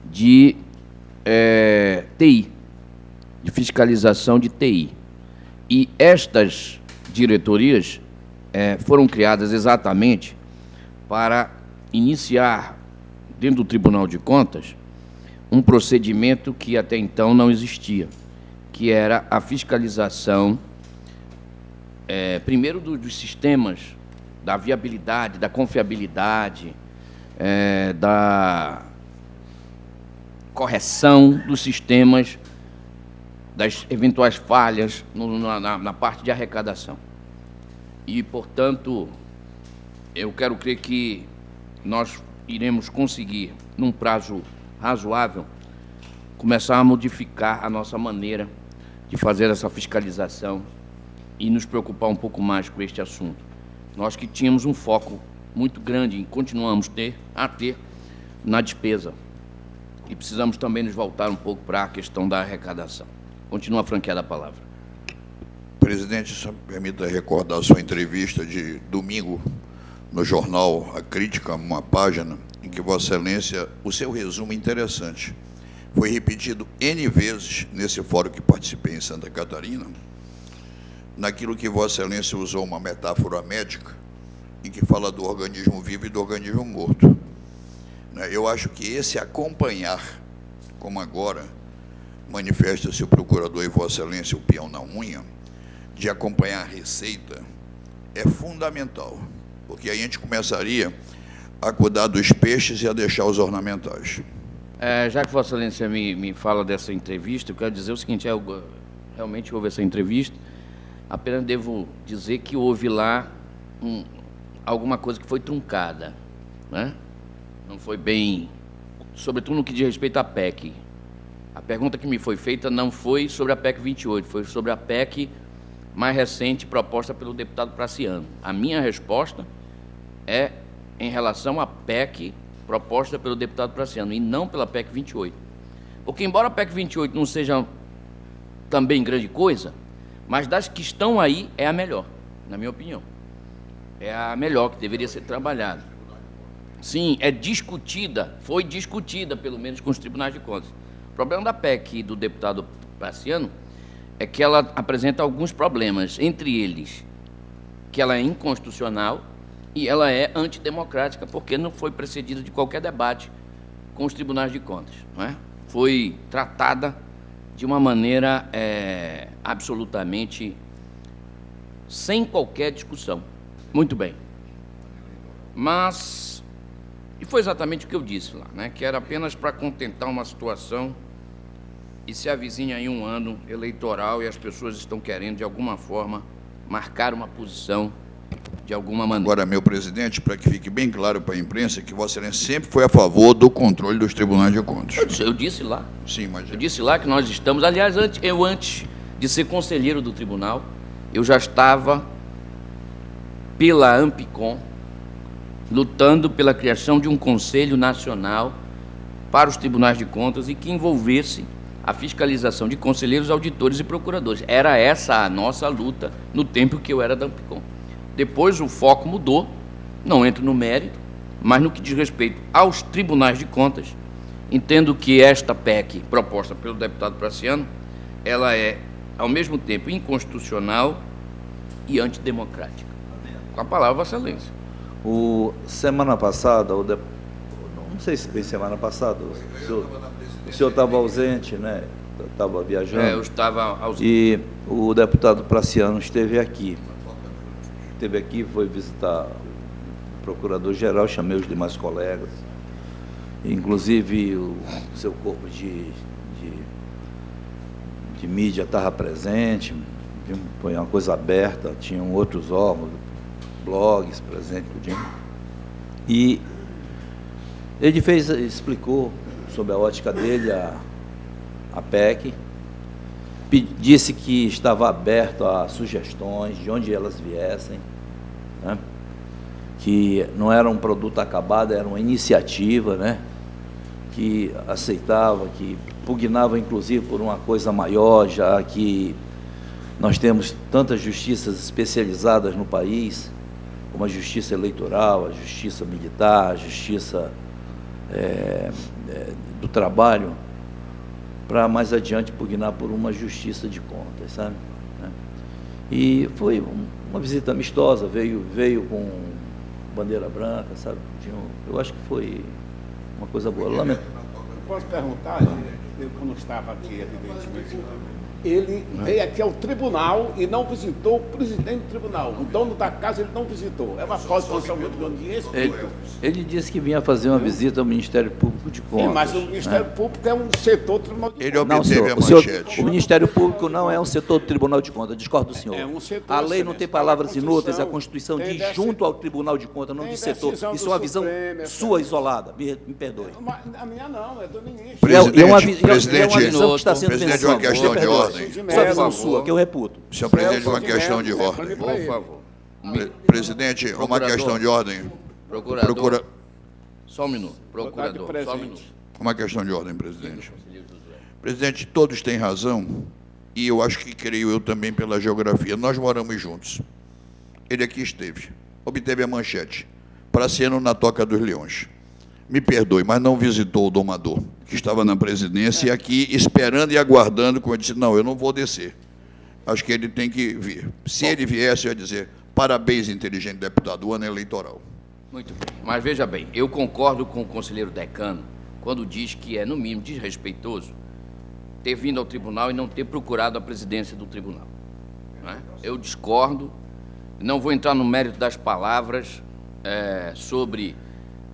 de TI, de fiscalização de TI. E estas diretorias foram criadas exatamente para iniciar, dentro do Tribunal de Contas, um procedimento que até então não existia, que era a fiscalização, primeiro, dos sistemas, da viabilidade, da confiabilidade, da correção dos sistemas, das eventuais falhas na parte de arrecadação. E, portanto, eu quero crer que nós iremos conseguir, num prazo razoável, começar a modificar a nossa maneira de fazer essa fiscalização e nos preocupar um pouco mais com este assunto. Nós que tínhamos um foco muito grande e continuamos a ter na despesa. E precisamos também nos voltar um pouco para a questão da arrecadação. Continua franqueada a palavra. Presidente, só me permita recordar a sua entrevista de domingo no jornal A Crítica, uma página, em que Vossa Excelência, o seu resumo é interessante. Foi repetido N vezes nesse fórum que participei em Santa Catarina, naquilo que Vossa Excelência usou uma metáfora médica, em que fala do organismo vivo e do organismo morto. Eu acho que esse acompanhar, como agora manifesta-se o procurador e Vossa Excelência, o peão na unha, de acompanhar a receita, é fundamental, porque aí a gente começaria a cuidar dos peixes e a deixar os ornamentais. Já que Vossa Excelência me fala dessa entrevista, eu quero dizer o seguinte, realmente houve essa entrevista, apenas devo dizer que houve lá alguma coisa que foi truncada, né? Não foi bem, sobretudo no que diz respeito à PEC. A pergunta que me foi feita não foi sobre a PEC 28, foi sobre a PEC mais recente proposta pelo deputado Praciano. A minha resposta é em relação à PEC proposta pelo deputado Praciano, e não pela PEC 28. Porque, embora a PEC 28 não seja também grande coisa, mas das que estão aí é a melhor, na minha opinião. É a melhor que deveria ser trabalhada. Sim, é discutida, foi discutida, pelo menos, com os tribunais de contas. O problema da PEC do deputado Praciano é que ela apresenta alguns problemas, entre eles, que ela é inconstitucional e ela é antidemocrática, porque não foi precedida de qualquer debate com os tribunais de contas, não é? Foi tratada de uma maneira absolutamente sem qualquer discussão. Muito bem. Mas, e foi exatamente o que eu disse lá, né? Que era apenas para contentar uma situação e se avizinha aí um ano eleitoral e as pessoas estão querendo, de alguma forma, marcar uma posição de alguma maneira. Agora, meu presidente, para que fique bem claro para a imprensa, que Vossa Excelência sempre foi a favor do controle dos tribunais de contas. Eu disse lá. Sim, mas... Eu disse lá que nós estamos... Aliás, antes de ser conselheiro do tribunal, eu já estava pela Ampicom, lutando pela criação de um Conselho Nacional para os tribunais de contas e que envolvesse a fiscalização de conselheiros, auditores e procuradores. Era essa a nossa luta no tempo que eu era da Ampicom. Depois o foco mudou, não entro no mérito, mas no que diz respeito aos tribunais de contas, entendo que esta PEC, proposta pelo deputado Praciano, ela é, ao mesmo tempo, inconstitucional e antidemocrática. Com a palavra, Vossa Excelência. Semana passada, não sei se foi semana passada, o senhor estava ausente, né? Estava viajando. Eu estava ausente. E o deputado Praciano esteve aqui. Foi visitar o procurador-geral, chamei os demais colegas, inclusive o seu corpo de mídia estava presente, foi uma coisa aberta, tinham outros órgãos, blogs presentes, tudinho. E ele explicou sobre a ótica dele a PEC, disse que estava aberto a sugestões, de onde elas viessem, né? Que não era um produto acabado, era uma iniciativa, né? Que aceitava, que pugnava, inclusive, por uma coisa maior, já que nós temos tantas justiças especializadas no país, como a justiça eleitoral, a justiça militar, a justiça do trabalho, para mais adiante pugnar por uma justiça de contas, sabe? E foi uma visita amistosa, veio com bandeira branca, sabe? Eu acho que foi uma coisa boa. Lamento. Posso perguntar, eu não estava aqui, evidentemente, ele veio aqui ao tribunal e não visitou o presidente do tribunal. O dono da casa ele não visitou. É uma falta de condição muito grande de respeito. Ele disse que vinha fazer uma visita ao Ministério Público de Contas. Mas o Ministério Público é um setor do Tribunal de Contas. Ele obteve a manchete. O Ministério Público não é um setor do Tribunal de Contas, discordo do senhor. É um setor, a lei não tem palavras inúteis, a Constituição Constituição diz junto ao Tribunal de Contas, não diz setor. Isso é uma visão sua isolada, me perdoe. A minha não, é do ministro. Presidente, É uma visão que está sendo presidente, uma questão de ordem. Sua visão sua, que eu reputo. Senhor presidente, uma questão de ordem. Por favor. Presidente, uma Procurador. questão de ordem. Procurador. Só um minuto. Procurador, só um minuto. Uma questão de ordem, presidente. Presidente, todos têm razão, e eu acho que creio eu também pela geografia. Nós moramos juntos. Ele aqui esteve, obteve a manchete. Praciano na Toca dos Leões. Me perdoe, mas não visitou o domador, que estava na presidência, e aqui esperando e aguardando, como eu disse, não, eu não vou descer. Acho que ele tem que vir. Se ele viesse, eu ia dizer, parabéns, inteligente deputado, o ano eleitoral. Muito bem. Mas veja bem, eu concordo com o conselheiro decano quando diz que é, no mínimo, desrespeitoso ter vindo ao tribunal e não ter procurado a presidência do tribunal. Não é? Eu discordo, não vou entrar no mérito das palavras sobre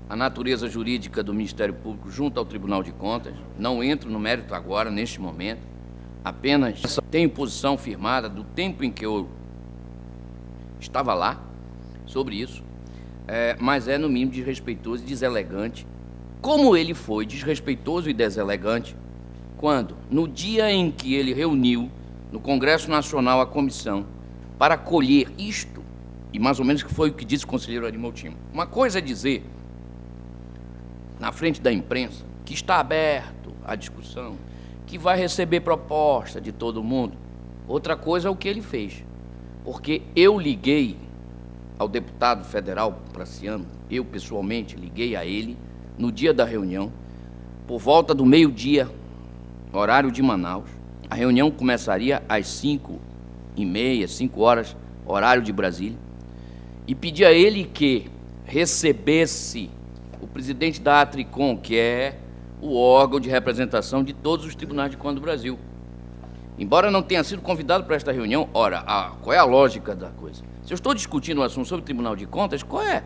a natureza jurídica do Ministério Público junto ao Tribunal de Contas, não entro no mérito agora, neste momento, apenas tenho posição firmada do tempo em que eu estava lá sobre isso, mas é, no mínimo, desrespeitoso e deselegante, como ele foi desrespeitoso e deselegante quando, no dia em que ele reuniu no Congresso Nacional a comissão para colher isto, e mais ou menos que foi o que disse o conselheiro Arimotimo. Uma coisa é dizer, na frente da imprensa, que está aberto à discussão, que vai receber proposta de todo mundo. Outra coisa é o que ele fez, porque eu liguei ao deputado federal Praciano, eu pessoalmente liguei a ele no dia da reunião, por volta do meio-dia, horário de Manaus. A reunião começaria às 5h30, 5 horas, horário de Brasília, e pedi a ele que recebesse o presidente da Atricom, que é o órgão de representação de todos os tribunais de contas do Brasil. Embora não tenha sido convidado para esta reunião, ora, qual é a lógica da coisa? Se eu estou discutindo um assunto sobre o Tribunal de Contas, qual é?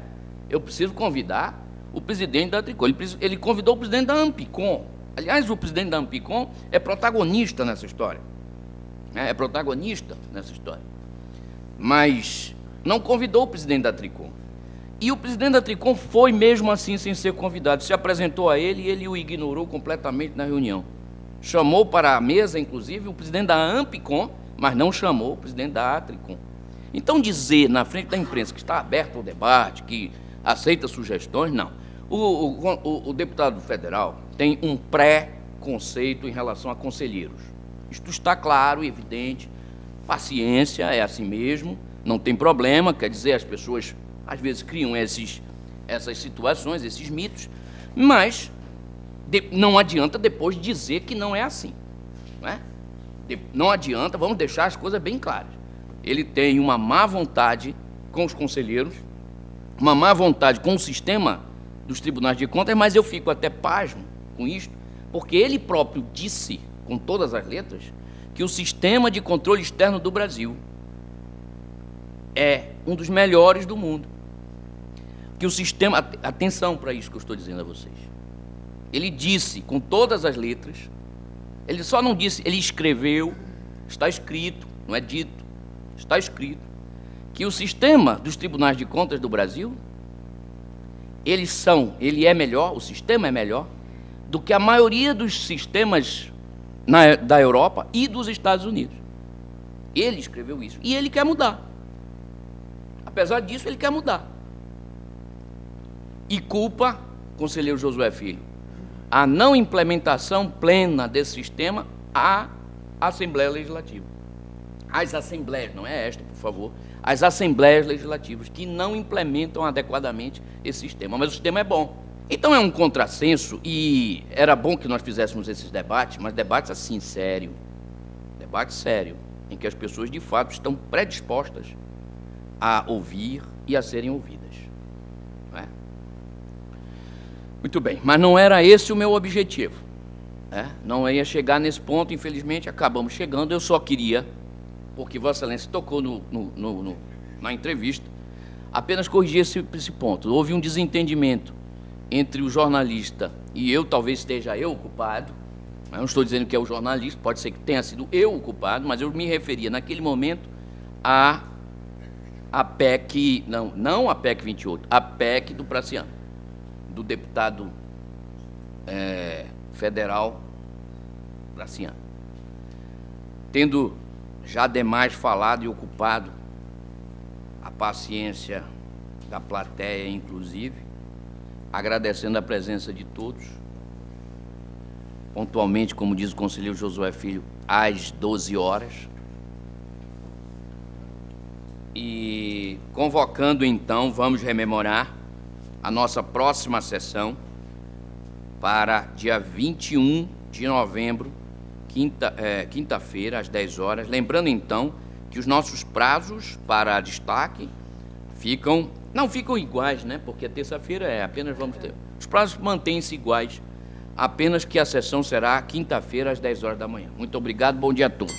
Eu preciso convidar o presidente da Atricom. Ele convidou o presidente da Ampicom. Aliás, o presidente da Ampicom é protagonista nessa história. É protagonista nessa história. Mas não convidou o presidente da Atricom. E o presidente da Atricom foi mesmo assim sem ser convidado. Se apresentou a ele e ele o ignorou completamente na reunião. Chamou para a mesa, inclusive, o presidente da Ampicom, mas não chamou o presidente da Atricom. Então, dizer na frente da imprensa que está aberto ao debate, que aceita sugestões, não. O deputado federal tem um pré-conceito em relação a conselheiros. Isto está claro e evidente. Paciência, é assim mesmo, não tem problema. Quer dizer, as pessoas, às vezes, criam essas situações, esses mitos, mas não adianta depois dizer que não é assim. Não é? Não adianta, vamos deixar as coisas bem claras. Ele tem uma má vontade com os conselheiros, uma má vontade com o sistema dos tribunais de contas, mas eu fico até pasmo com isto, porque ele próprio disse, com todas as letras, que o sistema de controle externo do Brasil é um dos melhores do mundo. Que o sistema... Atenção para isso que eu estou dizendo a vocês. Ele disse, com todas as letras, ele só não disse, ele escreveu, está escrito, não é dito, está escrito, que o sistema dos tribunais de contas do Brasil, ele é melhor, o sistema é melhor, do que a maioria dos sistemas da Europa e dos Estados Unidos. Ele escreveu isso, e ele quer mudar. Apesar disso, ele quer mudar. E culpa, conselheiro Josué Filho, a não implementação plena desse sistema à Assembleia Legislativa. As assembleias, não é esta, por favor, as assembleias legislativas que não implementam adequadamente esse sistema. Mas o sistema é bom. Então é um contrassenso e era bom que nós fizéssemos esses debates, mas debates assim, sério. Debate sério, em que as pessoas de fato estão predispostas a ouvir e a serem ouvidas. Não é? Muito bem, mas não era esse o meu objetivo. Não ia chegar nesse ponto, infelizmente acabamos chegando. Eu só queria, porque Vossa Excelência tocou na entrevista, apenas corrigir esse ponto. Houve um desentendimento entre o jornalista e eu, talvez esteja eu o culpado. Eu não estou dizendo que é o jornalista, pode ser que tenha sido eu o culpado, mas eu me referia naquele momento a PEC, não a PEC 28, a PEC do Praciano, do deputado federal Praciano. Tendo já demais falado e ocupado a paciência da plateia, inclusive, agradecendo a presença de todos, pontualmente, como diz o conselheiro Josué Filho, às 12 horas, e convocando, então, vamos rememorar a nossa próxima sessão para dia 21 de novembro, quinta-feira, às 10 horas. Lembrando, então, que os nossos prazos para destaque não ficam iguais, né? Porque terça-feira apenas vamos ter. Os prazos mantêm-se iguais, apenas que a sessão será quinta-feira, às 10 horas da manhã. Muito obrigado, bom dia a todos.